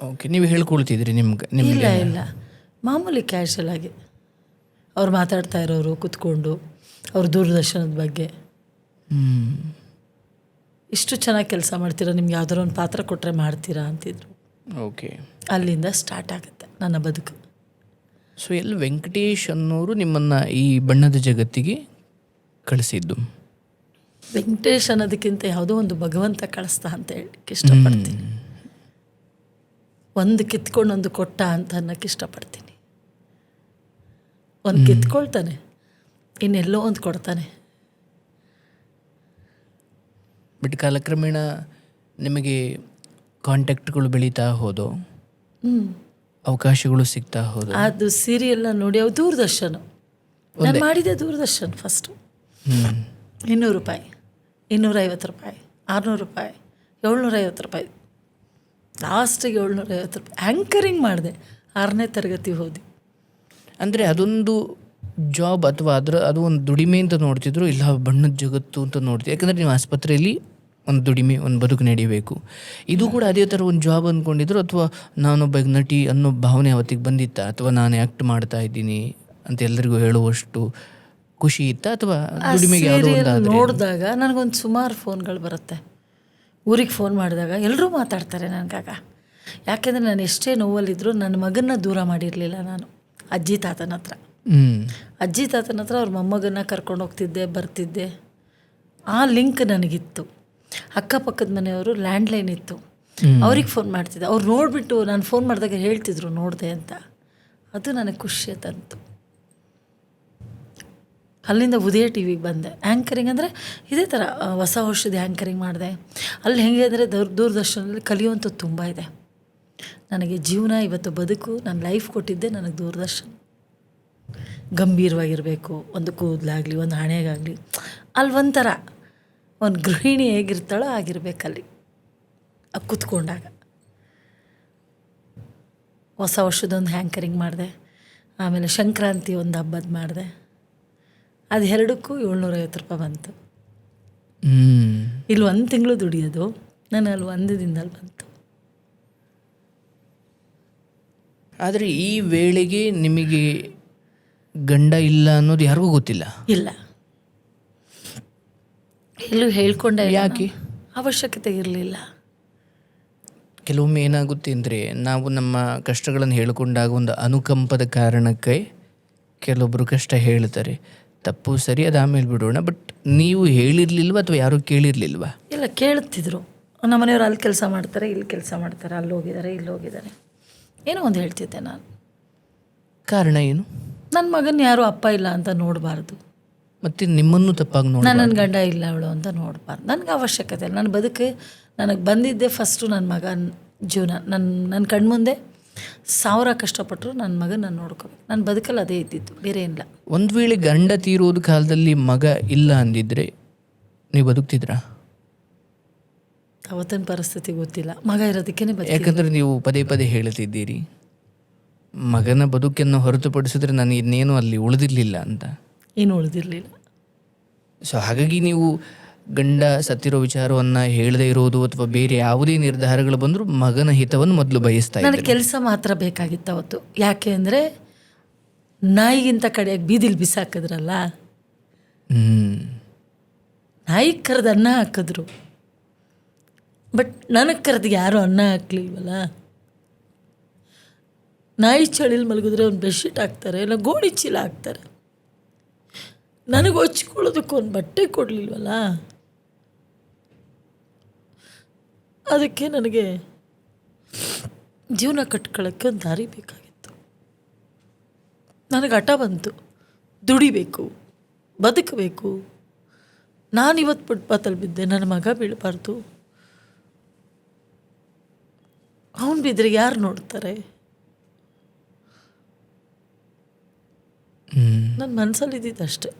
ಓಕೆ, ನೀವು ಹೇಳ್ಕೊಳ್ತಿದ್ರಿ ನಿಮ್ಗೆ? ಇಲ್ಲ, ಮಾಮೂಲಿ ಕ್ಯಾಶುವಲ್ ಆಗಿ ಅವ್ರು ಮಾತಾಡ್ತಾ ಇರೋರು ಕೂತ್ಕೊಂಡು, ಅವ್ರ ದೂರದರ್ಶನದ ಬಗ್ಗೆ. ಇಷ್ಟು ಚೆನ್ನಾಗಿ ಕೆಲಸ ಮಾಡ್ತೀರಾ, ನಿಮ್ಗೆ ಯಾವ್ದಾರು ಒಂದು ಪಾತ್ರ ಕೊಟ್ಟರೆ ಮಾಡ್ತೀರಾ ಅಂತಿದ್ರು. ಓಕೆ, ಅಲ್ಲಿಂದ ಸ್ಟಾರ್ಟ್ ಆಗುತ್ತೆ ನನ್ನ ಬದುಕು. ಸೊ ಎಲ್ ವೆಂಕಟೇಶ್ ಅನ್ನೋರು ನಿಮ್ಮನ್ನು ಈ ಬಣ್ಣದ ಜಗತ್ತಿಗೆ ಕಳಿಸಿದ್ದು? ವೆಂಕಟೇಶ್ ಅನ್ನೋದಕ್ಕಿಂತ ಯಾವುದೋ ಒಂದು ಭಗವಂತ ಕಳಿಸ್ತಾ ಅಂತ ಹೇಳಕ್ಕೆ ಇಷ್ಟಪಡ್ತೀನಿ. ಒಂದು ಕಿತ್ಕೊಂಡು ಒಂದು ಕೊಟ್ಟ ಅಂತ ಅನ್ನೋಕ್ಕೆ ಇಷ್ಟಪಡ್ತೀನಿ. ಒಂದು ಕಿತ್ಕೊಳ್ತಾನೆ, ಇನ್ನೆಲ್ಲೋ ಒಂದು ಕೊಡ್ತಾನೆ. ಬಟ್ ಕಾಲಕ್ರಮೇಣ ನಿಮಗೆ ಕಾಂಟ್ಯಾಕ್ಟ್ಗಳು ಬೆಳೀತಾ ಹೋದೋ, ಅವಕಾಶಗಳು ಸಿಗ್ತಾ ಹೋದೋ? ಅದು ಸೀರಿಯಲ್ನ ನೋಡಿ ಅವು ದೂರದರ್ಶನ. ನಾನು ಮಾಡಿದೆ ದೂರದರ್ಶನ್ ಫಸ್ಟು. 200 ರೂಪಾಯಿ ರೂಪಾಯಿ, 600 ರೂಪಾಯಿ, 750 ರೂಪಾಯಿ, ಲಾಸ್ಟಿಗೆ 750 ರೂಪಾಯಿ. ಆ್ಯಂಕರಿಂಗ್ ಮಾಡಿದೆ, 6ನೇ ತರಗತಿ ಓದಿ. ಅಂದರೆ ಅದೊಂದು ಜಾಬ್ ಅಥವಾ ಅದು ಒಂದು ದುಡಿಮೆ ಅಂತ ನೋಡ್ತಿದ್ರು, ಇಲ್ಲ ಬಣ್ಣದ ಜಗತ್ತು ಅಂತ ನೋಡ್ತಿದ್ರು. ಯಾಕಂದರೆ ನೀವು ಆಸ್ಪತ್ರೆಯಲ್ಲಿ ಒಂದು ದುಡಿಮೆ, ಒಂದು ಬದುಕು ನಡಿಬೇಕು. ಇದು ಕೂಡ ಅದೇ ಥರ ಒಂದು ಜಾಬ್ ಅಂದ್ಕೊಂಡಿದ್ರು, ಅಥವಾ ನಾನೊಬ್ಬ ನಟಿ ಅನ್ನೋ ಭಾವನೆ ಅವತ್ತಿಗೆ ಬಂದಿತ್ತ, ಅಥವಾ ನಾನು ಆ್ಯಕ್ಟ್ ಮಾಡ್ತಾ ಇದ್ದೀನಿ ಅಂತ ಎಲ್ಲರಿಗೂ ಹೇಳುವಷ್ಟು ಖುಷಿ ಇತ್ತ, ಅಥವಾ ದುಡಿಮೆಗೆ ಯಾವುದೋ ಒಂದು ನೋಡಿದಾಗ ನನಗೊಂದು ಸುಮಾರು ಫೋನ್ಗಳು ಬರುತ್ತೆ. ಊರಿಗೆ ಫೋನ್ ಮಾಡಿದಾಗ ಎಲ್ಲರೂ ಮಾತಾಡ್ತಾರೆ ನನಗಾಗ. ಯಾಕೆಂದರೆ ನಾನು ಎಷ್ಟೇ ನೋವಲ್ಲಿದ್ದರೂ ನನ್ನ ಮಗನ್ನ ದೂರ ಮಾಡಿರಲಿಲ್ಲ ನಾನು. ಅಜ್ಜಿ ತಾತನ ಹತ್ರ ಅವ್ರ ಮೊಮ್ಮಗನ್ನ ಕರ್ಕೊಂಡು ಹೋಗ್ತಿದ್ದೆ, ಬರ್ತಿದ್ದೆ. ಆ ಲಿಂಕ್ ನನಗಿತ್ತು. ಅಕ್ಕಪಕ್ಕದ ಮನೆಯವರು ಲ್ಯಾಂಡ್ಲೈನ್ ಇತ್ತು, ಅವ್ರಿಗೆ ಫೋನ್ ಮಾಡ್ತಿದ್ದೆ. ಅವ್ರು ನೋಡಿಬಿಟ್ಟು ನಾನು ಫೋನ್ ಮಾಡಿದಾಗ ಹೇಳ್ತಿದ್ರು ನೋಡಿದೆ ಅಂತ. ಅದು ನನಗೆ ಖುಷಿ ತಂತು. ಅಲ್ಲಿಂದ ಉದಯ ಟಿ ವಿಗೆ ಬಂದೆ. ಆ್ಯಂಕರಿಂಗ್ ಅಂದರೆ ಇದೇ ಥರ ಹೊಸ ವರ್ಷದ ಆ್ಯಂಕರಿಂಗ್ ಮಾಡಿದೆ. ಅಲ್ಲಿ ಹೇಗೆ ಅಂದರೆ ದೂರದರ್ಶನದಲ್ಲಿ ಕಲಿಯುವಂಥದ್ದು ತುಂಬ ಇದೆ. ನನಗೆ ಜೀವನ, ಇವತ್ತು ಬದುಕು, ನನ್ನ ಲೈಫ್ ಕೊಟ್ಟಿದ್ದೆ ನನಗೆ ದೂರದರ್ಶನ. ಗಂಭೀರವಾಗಿರಬೇಕು, ಒಂದು ಕೂದಲಾಗಲಿ, ಒಂದು ಹಣೆಗಾಗಲಿ. ಅಲ್ಲಿ ಒಂಥರ ಒಂದು ಗೃಹಿಣಿ ಹೇಗಿರ್ತಾಳೋ ಆಗಿರ್ಬೇಕಲ್ಲಿ ಕೂತ್ಕೊಂಡಾಗ. ಹೊಸ ವರ್ಷದೊಂದು ಆ್ಯಂಕರಿಂಗ್ ಮಾಡಿದೆ. ಆಮೇಲೆ ಸಂಕ್ರಾಂತಿ ಒಂದು ಹಬ್ಬದ ಮಾಡಿದೆ. ಅದು ಎರಡಕ್ಕೂ 750 ರೂಪಾಯಿ ಬಂತು. ಇಲ್ಲಿ 1 ತಿಂಗಳು ದುಡಿಯೋದು, ನಾನು ಅಲ್ಲಿ 1 ದಿನದಲ್ಲಿ ಬಂತು. ಆದರೆ ಈ ವೇಳೆಗೆ ನಿಮಗೆ ಗಂಡ ಇಲ್ಲ ಅನ್ನೋದು ಯಾರಿಗೂ ಗೊತ್ತಿಲ್ಲ? ಇಲ್ಲ, ಎಲ್ಲೂ ಹೇಳ್ಕೊಂಡೆ. ಯಾಕೆ? ಅವಶ್ಯಕತೆ ಇರಲಿಲ್ಲ. ಕೆಲವೊಮ್ಮೆ ಏನಾಗುತ್ತೆ ಅಂದರೆ, ನಾವು ನಮ್ಮ ಕಷ್ಟಗಳನ್ನು ಹೇಳಿಕೊಂಡಾಗ ಒಂದು ಅನುಕಂಪದ ಕಾರಣಕ್ಕೆ ಕೆಲವೊಬ್ಬರು ಕಷ್ಟ ಹೇಳ್ತಾರೆ. ತಪ್ಪು ಸರಿ, ಅದು ಆಮೇಲೆ ಬಿಡೋಣ. ಬಟ್ ನೀವು ಹೇಳಿರ್ಲಿಲ್ವ ಅಥವಾ ಯಾರೂ ಕೇಳಿರ್ಲಿಲ್ವಾ? ಇಲ್ಲ, ಕೇಳುತ್ತಿದ್ರು. ನಮ್ಮ ಮನೆಯವರು ಅಲ್ಲಿ ಕೆಲಸ ಮಾಡ್ತಾರೆ, ಇಲ್ಲಿ ಕೆಲಸ ಮಾಡ್ತಾರೆ, ಅಲ್ಲಿ ಹೋಗಿದ್ದಾರೆ, ಇಲ್ಲಿ ಹೋಗಿದ್ದಾರೆ, ಏನೋ ಒಂದು ಹೇಳ್ತಿದ್ದೆ ನಾನು. ಕಾರಣ ಏನು? ನನ್ನ ಮಗನ ಯಾರೂ ಅಪ್ಪ ಇಲ್ಲ ಅಂತ ನೋಡಬಾರ್ದು, ಮತ್ತು ನಿಮ್ಮನ್ನು ತಪ್ಪಾಗಿ ನೋಡಿ, ನನ್ನ ಗಂಡ ಇಲ್ಲ ಅವಳು ಅಂತ ನೋಡಬಾರ್ದು. ನನಗೆ ಅವಶ್ಯಕತೆ ಇಲ್ಲ. ನನ್ನ ಬದುಕು ನನಗೆ ಬಂದಿದ್ದೆ ಫಸ್ಟು ನನ್ನ ಮಗನ ಜೀವನ. ನನ್ನ ಕಣ್ಮುಂದೆ 1000 ಕಷ್ಟಪಟ್ಟರು ನನ್ನ ಮಗನ ನಾನು ನೋಡ್ಕೋಬೇಕು. ನನ್ನ ಬದುಕಲ್ಲಿ ಅದೇ ಇದ್ದಿದ್ದು, ಬೇರೆ ಏನಿಲ್ಲ. ಒಂದು ವೇಳೆ ಗಂಡ ತೀರೋದು ಕಾಲದಲ್ಲಿ ಮಗ ಇಲ್ಲ ಅಂದಿದ್ರೆ ನೀವು ಬದುಕ್ತಿದ್ರಾ? ಅವತ್ತಿನ ಪರಿಸ್ಥಿತಿ ಗೊತ್ತಿಲ್ಲ. ಮಗ ಇರೋದಕ್ಕೇನೆ ಯಾಕಂದರೆ ನೀವು ಪದೇ ಪದೇ ಹೇಳ್ತಿದ್ದೀರಿ, ಮಗನ ಬದುಕನ್ನು ಹೊರತುಪಡಿಸಿದ್ರೆ ನಾನು ಇನ್ನೇನು ಅಲ್ಲಿ ಉಳಿದಿರಲಿಲ್ಲ ಅಂತ. ಏನು ಉಳಿದಿರಲಿಲ್ಲ. ಸೊ ಹಾಗಾಗಿ ನೀವು ಗಂಡ ಸತ್ತಿರೋ ವಿಚಾರವನ್ನು ಹೇಳದೇ ಇರೋದು ಅಥವಾ ಬೇರೆ ಯಾವುದೇ ನಿರ್ಧಾರಗಳು ಬಂದರೂ ಮಗನ ಹಿತವನ್ನು ಮೊದಲು ಬಯಸ್ತಾ ಇದ್ದಾರೆ. ನನಗೆ ಕೆಲಸ ಮಾತ್ರ ಬೇಕಾಗಿತ್ತು ಅವತ್ತು. ಯಾಕೆ ಅಂದರೆ ನಾಯಿಗಿಂತ ಕಡೆಯಾಗಿ ಬೀದಿಲಿ ಬಿಸಾಕಿದ್ರಲ್ಲ, ನಾಯಿಗೆ ಕರೆದು ಅನ್ನ ಹಾಕಿದ್ರು, ಬಟ್ ನನಗೆ ಕರೆದು ಯಾರೂ ಅನ್ನ ಹಾಕ್ಲಿಲ್ವಲ್ಲ. ನಾಯಿ ಚಳಿಲಿ ಮಲಗಿದ್ರೆ ಒಂದು ಬೆಡ್ಶೀಟ್ ಹಾಕ್ತಾರೆ, ಇಲ್ಲ ಗೋಣಿ ಚೀಲ ಹಾಕ್ತಾರೆ. ನನಗೆ ಹೊಚ್ಕೊಳ್ಳೋದಕ್ಕೆ ಒಂದು ಬಟ್ಟೆ ಕೊಡಲಿಲ್ವಲ್ಲ. ಅದಕ್ಕೆ ನನಗೆ ಜೀವನ ಕಟ್ಕೊಳ್ಳೋಕ್ಕೆ ಒಂದು ದಾರಿ ಬೇಕಾಗಿತ್ತು. ನನಗೆ ಹಠ ಬಂತು, ದುಡಿಬೇಕು, ಬದುಕಬೇಕು. ನಾನಿವತ್ತು ಫುಟ್ಪಾತಲ್ಲಿ ಬಿದ್ದೆ, ನನ್ನ ಮಗ ಬೀಳಬಾರ್ದು. ಅವನು ಬಿದ್ದರೆ ಯಾರು ನೋಡ್ತಾರೆ? ನನ್ನ ಮನಸ್ಸಲ್ಲಿ ಇದ್ದಿದ್ದು ಅಷ್ಟೇ.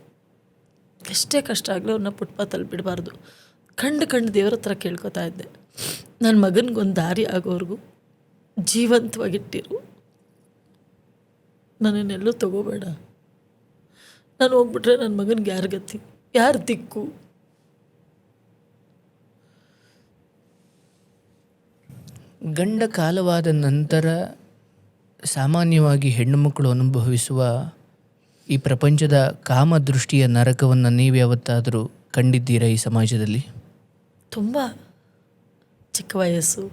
ಎಷ್ಟೇ ಕಷ್ಟ ಆಗಲಿ ಅವ್ರನ್ನ ಫುಟ್ಪಾತಲ್ಲಿ ಬಿಡಬಾರ್ದು. ಕಂಡು ದೇವ್ರ ಹತ್ರ ಕೇಳ್ಕೊತಾ ಇದ್ದೆ, ನನ್ನ ಮಗನಿಗೊಂದು ದಾರಿ ಆಗೋವರೆಗೂ ಜೀವಂತವಾಗಿಟ್ಟಿರು, ನನ್ನನ್ನೆಲ್ಲೂ ತಗೋಬೇಡ. ನಾನು ಹೋಗ್ಬಿಟ್ರೆ ನನ್ನ ಮಗನಿಗೆ ಯಾರು ಗತಿ, ಯಾರು ದಿಕ್ಕು? ಗಂಡ ಕಾಲವಾದ ನಂತರ ಸಾಮಾನ್ಯವಾಗಿ ಹೆಣ್ಣುಮಕ್ಕಳು ಅನುಭವಿಸುವ ಈ ಪ್ರಪಂಚದ ಕಾಮದೃಷ್ಟಿಯ ನರಕವನ್ನು ನೀವು ಯಾವತ್ತಾದರೂ ಕಂಡಿದ್ದೀರಾ ಈ ಸಮಾಜದಲ್ಲಿ? ತುಂಬ ಚಿಕ್ಕ ವಯಸ್ಸು,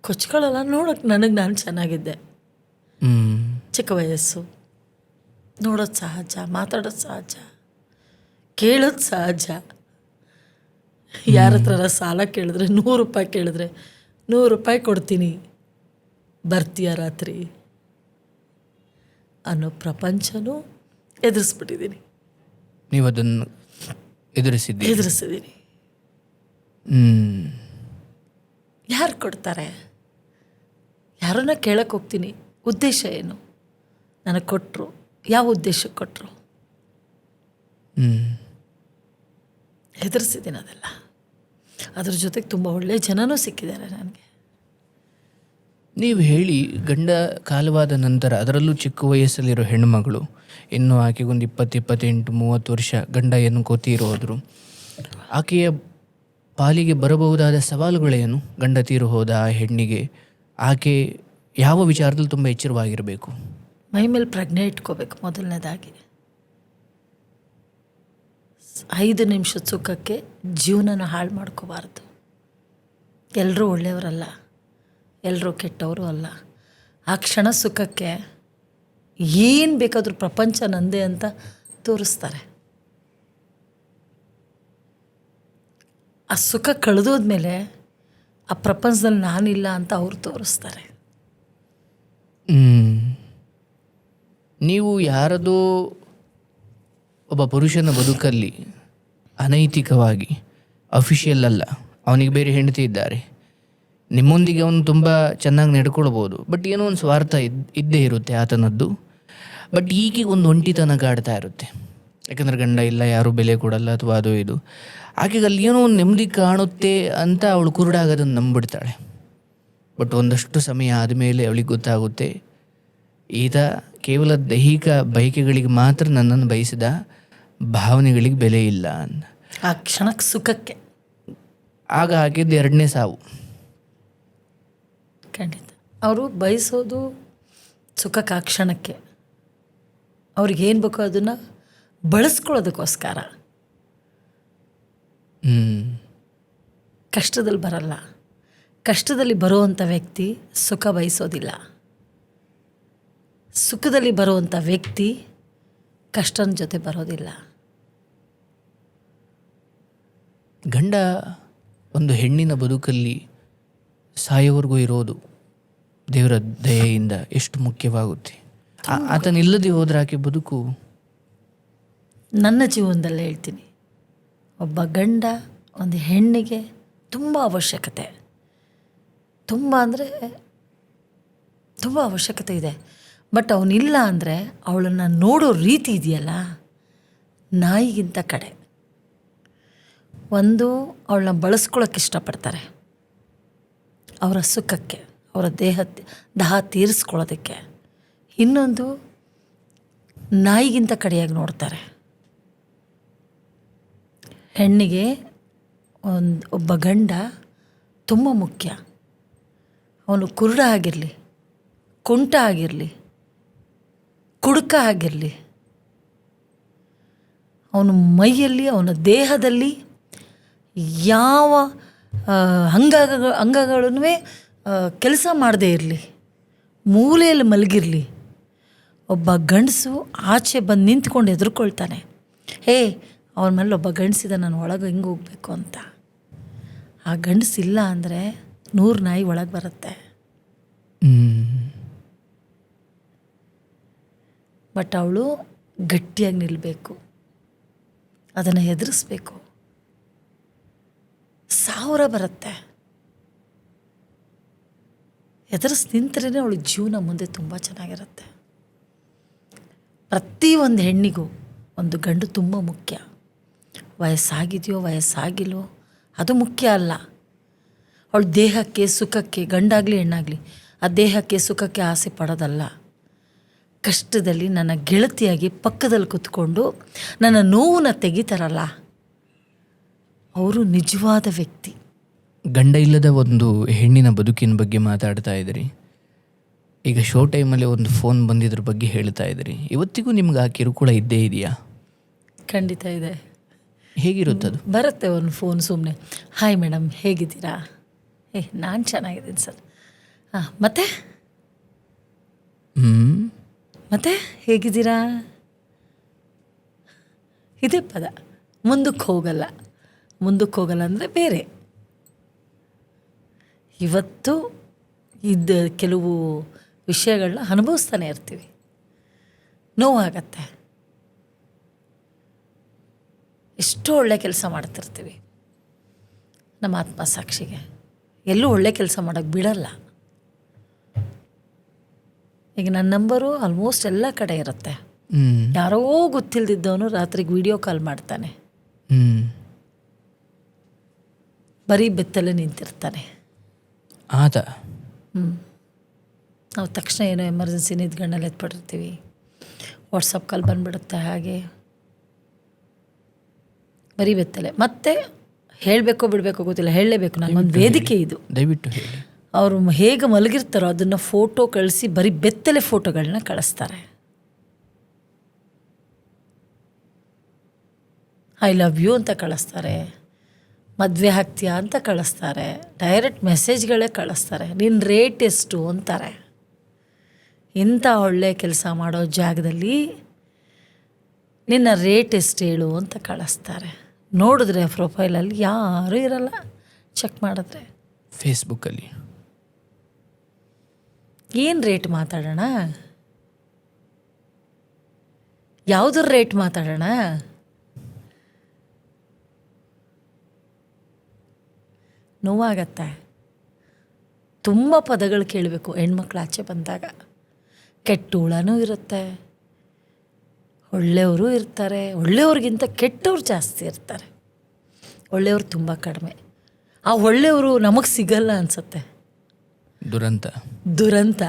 ಕೊಚ್ಕೊಳ್ಳಲ್ಲ. ನೋಡೋಕೆ ನನಗೆ ನಾನು ಚೆನ್ನಾಗಿದ್ದೆ. ಚಿಕ್ಕ ವಯಸ್ಸು, ನೋಡೋದು ಸಹಜ, ಮಾತಾಡೋದು ಸಹಜ, ಕೇಳೋದು ಸಹಜ. ಯಾರ ಹತ್ರ ಸಾಲ ಕೇಳಿದ್ರೆ, 100 ರೂಪಾಯಿ ಕೇಳಿದ್ರೆ 100 ರೂಪಾಯಿ ಕೊಡ್ತೀನಿ, ಬರ್ತೀಯ ರಾತ್ರಿ ಅನ್ನೋ ಪ್ರಪಂಚನೂ ಎದುರಿಸ್ಬಿಟ್ಟಿದ್ದೀನಿ. ನೀವು ಅದನ್ನು ಎದುರಿಸಿದ್ದೀನಿ. ಯಾರು ಕೊಡ್ತಾರೆ? ಯಾರನ್ನ ಕೇಳಕ್ಕೆ ಹೋಗ್ತೀನಿ, ಉದ್ದೇಶ ಏನು? ನನಗೆ ಕೊಟ್ಟರು, ಯಾವ ಉದ್ದೇಶಕ್ಕೆ ಕೊಟ್ಟರು? ಹೆದರ್ಸಿದ್ದೀನಿ ಅದೆಲ್ಲ. ಅದ್ರ ಜೊತೆಗೆ ತುಂಬ ಒಳ್ಳೆಯ ಜನನೂ ಸಿಕ್ಕಿದ್ದಾರೆ ನನಗೆ. ನೀವು ಹೇಳಿ, ಗಂಡ ಕಾಲವಾದ ನಂತರ, ಅದರಲ್ಲೂ ಚಿಕ್ಕ ವಯಸ್ಸಲ್ಲಿರೋ ಹೆಣ್ಣುಮಗಳು, ಇನ್ನು ಆಕೆಗೊಂದು 20-28-30 ವರ್ಷ ಗಂಡ ಎನ್ಕೋತೀರೋ ಹೋದರು, ಆಕೆಯ ಪಾಲಿಗೆ ಬರಬಹುದಾದ ಸವಾಲುಗಳೇನು? ಗಂಡ ತೀರು ಹೋದ ಆ ಹೆಣ್ಣಿಗೆ ಆಕೆ ಯಾವ ವಿಚಾರದಲ್ಲಿ ತುಂಬ ಎಚ್ಚರವಾಗಿರಬೇಕು? ಮೈ ಮೇಲೆ ಪ್ರಜ್ಞೆ ಇಟ್ಕೋಬೇಕು ಮೊದಲನೇದಾಗಿ. 5 ನಿಮಿಷದ ಸುಖಕ್ಕೆ ಜೀವನನ ಹಾಳು ಮಾಡ್ಕೋಬಾರ್ದು. ಎಲ್ಲರೂ ಒಳ್ಳೆಯವರಲ್ಲ, ಎಲ್ಲರೂ ಕೆಟ್ಟವರು ಅಲ್ಲ. ಆ ಕ್ಷಣ ಸುಖಕ್ಕೆ ಏನು ಬೇಕಾದರೂ ಪ್ರಪಂಚ ನಂದೇ ಅಂತ ತೋರಿಸ್ತಾರೆ. ಆ ಸುಖ ಕಳೆದೋದ್ಮೇಲೆ ಆ ಪ್ರಪಂಚದಲ್ಲಿ ನಾನಿಲ್ಲ ಅಂತ ಅವ್ರು ತೋರಿಸ್ತಾರೆ. ನೀವು ಯಾರದೋ ಒಬ್ಬ ಪುರುಷನ ಬದುಕಲ್ಲಿ ಅನೈತಿಕವಾಗಿ, ಅಫಿಷಿಯಲ್ ಅಲ್ಲ, ಅವನಿಗೆ ಬೇರೆ ಹೆಂಡತಿ ಇದ್ದಾರೆ, ನಿಮ್ಮೊಂದಿಗೆ ಅವನು ತುಂಬ ಚೆನ್ನಾಗಿ ನಡ್ಕೊಳ್ಬೋದು, ಬಟ್ ಏನೋ ಒಂದು ಸ್ವಾರ್ಥ ಇದ್ದೇ ಇರುತ್ತೆ ಆತನದ್ದು. ಬಟ್ ಈಗೀಗ ಒಂದು ಒಂಟಿತನ ಕಾಡ್ತಾ ಇರುತ್ತೆ, ಯಾಕಂದರೆ ಗಂಡ ಇಲ್ಲ, ಯಾರೂ ಬೆಲೆ ಕೊಡಲ್ಲ ಅಥವಾ ಅದು ಇದು. ಆಕೆಗೆ ಅಲ್ಲಿ ಏನೋ ಒಂದು ನೆಮ್ಮದಿ ಕಾಣುತ್ತೆ ಅಂತ ಅವಳು ಕುರುಡಾಗೋದನ್ನು ನಂಬಿಡ್ತಾಳೆ. ಬಟ್ ಒಂದಷ್ಟು ಸಮಯ ಆದಮೇಲೆ ಅವಳಿಗೆ ಗೊತ್ತಾಗುತ್ತೆ, ಈತ ಕೇವಲ ದೈಹಿಕ ಬಯಕೆಗಳಿಗೆ ಮಾತ್ರ ನನ್ನನ್ನು ಬಯಸಿದ, ಭಾವನೆಗಳಿಗೆ ಬೆಲೆ ಇಲ್ಲ ಅಂತ. ಆ ಕ್ಷಣಕ್ಕೆ ಸುಖಕ್ಕೆ ಆಗ ಆಕೆದ್ದು 2ನೇ ಸಾವು. ಖಂಡಿತ ಅವರು ಬಯಸೋದು ಸುಖಕ್ಕೆ, ಆ ಕ್ಷಣಕ್ಕೆ ಅವ್ರಿಗೇನು ಬೇಕೋ ಅದನ್ನು ಬಳಸ್ಕೊಳ್ಳೋದಕ್ಕೋಸ್ಕರ. ಕಷ್ಟದಲ್ಲಿ ಬರಲ್ಲ. ಕಷ್ಟದಲ್ಲಿ ಬರುವಂಥ ವ್ಯಕ್ತಿ ಸುಖ ಬಯಸೋದಿಲ್ಲ. ಸುಖದಲ್ಲಿ ಬರುವಂಥ ವ್ಯಕ್ತಿ ಕಷ್ಟನ ಜೊತೆ ಬರೋದಿಲ್ಲ. ಗಂಡ ಒಂದು ಹೆಣ್ಣಿನ ಬದುಕಲ್ಲಿ ಸಾಯೋವರೆಗೂ ಇರೋದು ದೇವರ ದಯೆಯಿಂದ ಎಷ್ಟು ಮುಖ್ಯವಾಗುತ್ತೆ. ಆತನಿಲ್ಲದೆ ಹೋದ್ರೆ ಆಕೆ ಬದುಕು. ನನ್ನ ಜೀವನದಲ್ಲೇ ಹೇಳ್ತೀನಿ, ಒಬ್ಬ ಗಂಡ ಒಂದು ಹೆಣ್ಣಿಗೆ ತುಂಬ ಅವಶ್ಯಕತೆ, ತುಂಬ ಅಂದರೆ ತುಂಬ ಅವಶ್ಯಕತೆ ಇದೆ. ಬಟ್ ಅವನಿಲ್ಲ ಅಂದರೆ ಅವಳನ್ನು ನೋಡೋ ರೀತಿ ಇದೆಯಲ್ಲ, ನಾಯಿಗಿಂತ ಕಡೆ. ಒಂದು, ಅವಳನ್ನ ಬಳಸ್ಕೊಳ್ಳೋಕೆ ಇಷ್ಟಪಡ್ತಾರೆ ಅವರ ಸುಖಕ್ಕೆ, ಅವರ ದಾಹ ತೀರಿಸ್ಕೊಳ್ಳೋದಕ್ಕೆ. ಇನ್ನೊಂದು, ನಾಯಿಗಿಂತ ಕಡೆಯಾಗಿ ನೋಡ್ತಾರೆ. ಹೆಣ್ಣಿಗೆ ಒಬ್ಬ ಗಂಡ ತುಂಬ ಮುಖ್ಯ. ಅವನು ಕುರುಡ ಆಗಿರಲಿ, ಕುಂಟ ಆಗಿರಲಿ, ಕುಡುಕ ಆಗಿರಲಿ, ಅವನ ಮೈಯಲ್ಲಿ, ಅವನ ದೇಹದಲ್ಲಿ ಯಾವ ಅಂಗಗಳೂ ಕೆಲಸ ಮಾಡದೇ ಇರಲಿ, ಮೂಲೆಯಲ್ಲಿ ಮಲಗಿರಲಿ, ಒಬ್ಬ ಗಂಡಸು ಆಚೆ ಬಂದು ನಿಂತ್ಕೊಂಡು ಎದುರ್ಕೊಳ್ತಾನೆ, ಅವನ ಮೇಲೆ ಒಬ್ಬ ಗಂಡಸಿದ, ನಾನು ಒಳಗೆ ಹೆಂಗೆ ಹೋಗಬೇಕು ಅಂತ. ಆ ಗಂಡಸಿಲ್ಲ ಅಂದರೆ 100 ನಾಯಿ ಒಳಗೆ ಬರುತ್ತೆ. ಬಟ್ ಅವಳು ಗಟ್ಟಿಯಾಗಿ ನಿಲ್ಲಬೇಕು, ಅದನ್ನು ಎದುರಿಸ್ಬೇಕು. 1000 ಬರುತ್ತೆ, ಎದುರಿಸಿ ನಿಂತರೇ ಅವಳ ಜೀವನ ಮುಂದೆ ತುಂಬ ಚೆನ್ನಾಗಿರುತ್ತೆ. ಪ್ರತಿಯೊಂದು ಹೆಣ್ಣಿಗೂ ಒಂದು ಗಂಡು ತುಂಬ ಮುಖ್ಯ. ವಯಸ್ಸಾಗಿದೆಯೋ ವಯಸ್ಸಾಗಿಲ್ವೋ ಅದು ಮುಖ್ಯ ಅಲ್ಲ. ಅವಳ ದೇಹಕ್ಕೆ ಸುಖಕ್ಕೆ, ಗಂಡಾಗಲಿ ಹೆಣ್ಣಾಗಲಿ, ಆ ದೇಹಕ್ಕೆ ಸುಖಕ್ಕೆ ಆಸೆ ಪಡೋದಲ್ಲ. ಕಷ್ಟದಲ್ಲಿ ನನ್ನ ಗೆಳತಿಯಾಗಿ ಪಕ್ಕದಲ್ಲಿ ಕೂತ್ಕೊಂಡು ನನ್ನ ನೋವನ್ನು ತೆಗಿತಾರಲ್ಲ, ಅವರು ನಿಜವಾದ ವ್ಯಕ್ತಿ. ಗಂಡ ಇಲ್ಲದ ಒಂದು ಹೆಣ್ಣಿನ ಬದುಕಿನ ಬಗ್ಗೆ ಮಾತಾಡ್ತಾ ಇದ್ರಿ. ಈಗ ಶೋ ಟೈಮಲ್ಲಿ ಒಂದು ಫೋನ್ ಬಂದಿದ್ರ ಬಗ್ಗೆ ಹೇಳ್ತಾ ಇದ್ರಿ. ಇವತ್ತಿಗೂ ನಿಮ್ಗೆ ಆ ಕಿರುಕುಳ ಇದ್ದೇ ಇದೆಯಾ? ಖಂಡಿತ ಇದೆ. ಹೇಗಿರುತ್ತದು? ಬರುತ್ತೆ ಒಂದು ಫೋನ್, ಸುಮ್ಮನೆ ಹಾಯ್ ಮೇಡಮ್ ಹೇಗಿದ್ದೀರಾ? ನಾನು ಚೆನ್ನಾಗಿದ್ದೀನಿ ಸರ್. ಮತ್ತೆ ಮತ್ತೆ ಹೇಗಿದ್ದೀರಾ? ಇದೇ ಪದ. ಮುಂದಕ್ಕೆ ಹೋಗಲ್ಲ ಅಂದರೆ ಬೇರೆ. ಇವತ್ತು ಇದ್ದ ಕೆಲವು ವಿಷಯಗಳನ್ನ ಅನುಭವಿಸ್ತಾನೆ ಇರ್ತೀವಿ, ನೋವಾಗತ್ತೆ. ಎಷ್ಟೋ ಒಳ್ಳೆ ಕೆಲಸ ಮಾಡ್ತಿರ್ತೀವಿ, ನಮ್ಮ ಆತ್ಮಸಾಕ್ಷಿಗೆ ಎಲ್ಲೂ ಒಳ್ಳೆ ಕೆಲಸ ಮಾಡೋಕ್ಕೆ ಬಿಡಲ್ಲ. ಈಗ ನನ್ನ ನಂಬರು ಆಲ್ಮೋಸ್ಟ್ ಎಲ್ಲ ಕಡೆ ಇರುತ್ತೆ. ಯಾರೋ ಗೊತ್ತಿಲ್ದಿದ್ದವನು ರಾತ್ರಿಗೆ ವಿಡಿಯೋ ಕಾಲ್ ಮಾಡ್ತಾನೆ, ಬರೀ ಬೆತ್ತಲೆ ನಿಂತಿರ್ತಾನೆ. ಆತ ನಾವು ತಕ್ಷಣ ಏನೋ ಎಮರ್ಜೆನ್ಸಿ ನಿಂತ್ಕೊಂಡಲ್ಲಿ ಎತ್ಬಿಟ್ಟಿರ್ತೀವಿ, ವಾಟ್ಸಪ್ ಕಾಲ್ ಬಂದುಬಿಡುತ್ತೆ. ಹಾಗೆ ಬರೀ ಬೆತ್ತಲೆ. ಮತ್ತೆ ಹೇಳಬೇಕೋ ಬಿಡಬೇಕೋ ಗೊತ್ತಿಲ್ಲ, ಹೇಳಲೇಬೇಕು. ನನಗೊಂದು ವೇದಿಕೆ ಇದು, ದಯವಿಟ್ಟು ಹೇಳಿ. ಅವರು ಹೇಗೆ ಮಲಗಿರ್ತಾರೋ ಅದನ್ನು ಫೋಟೋ ಕಳಿಸಿ ಬರೀ ಬೆತ್ತಲೆ ಫೋಟೋಗಳನ್ನ ಕಳಿಸ್ತಾರೆ. ಐ ಲವ್ ಯು ಅಂತ ಕಳಿಸ್ತಾರೆ, ಮದುವೆ ಆಗ್ತೀಯಾ ಅಂತ ಕಳಿಸ್ತಾರೆ, ಡೈರೆಕ್ಟ್ ಮೆಸೇಜ್ಗಳೇ ಕಳಿಸ್ತಾರೆ, ನಿನ್ನ ರೇಟ್ ಎಷ್ಟು ಅಂತಾರೆ. ಇಂಥ ಒಳ್ಳೆ ಕೆಲಸ ಮಾಡೋ ಜಾಗದಲ್ಲಿ ನಿನ್ನ ರೇಟ್ ಎಷ್ಟು ಹೇಳು ಅಂತ ಕಳಿಸ್ತಾರೆ. ನೋಡಿದ್ರೆ ಪ್ರೊಫೈಲಲ್ಲಿ ಯಾರೂ ಇರಲ್ಲ, ಚೆಕ್ ಮಾಡಿದ್ರೆ ಫೇಸ್ಬುಕ್ಕಲ್ಲಿ ಏನು ರೇಟ್ ಮಾತಾಡೋಣ, ಯಾವುದ್ರ ರೇಟ್ ಮಾತಾಡೋಣ. ನೋವಾಗತ್ತೆ. ತುಂಬ ಪದಗಳು ಕೇಳಬೇಕು ಹೆಣ್ಮಕ್ಳು ಆಚೆ ಬಂದಾಗ. ಕೆಟ್ಟ ಹುಳನೂ ಇರುತ್ತೆ, ಒಳ್ಳೆಯವರು ಇರ್ತಾರೆ, ಒಳ್ಳೆಯವ್ರಿಗಿಂತ ಕೆಟ್ಟವ್ರು ಜಾಸ್ತಿ ಇರ್ತಾರೆ, ಒಳ್ಳೆಯವ್ರು ತುಂಬ ಕಡಿಮೆ. ಆ ಒಳ್ಳೆಯವರು ನಮಗೆ ಸಿಗಲ್ಲ ಅನಿಸುತ್ತೆ. ದುರಂತ.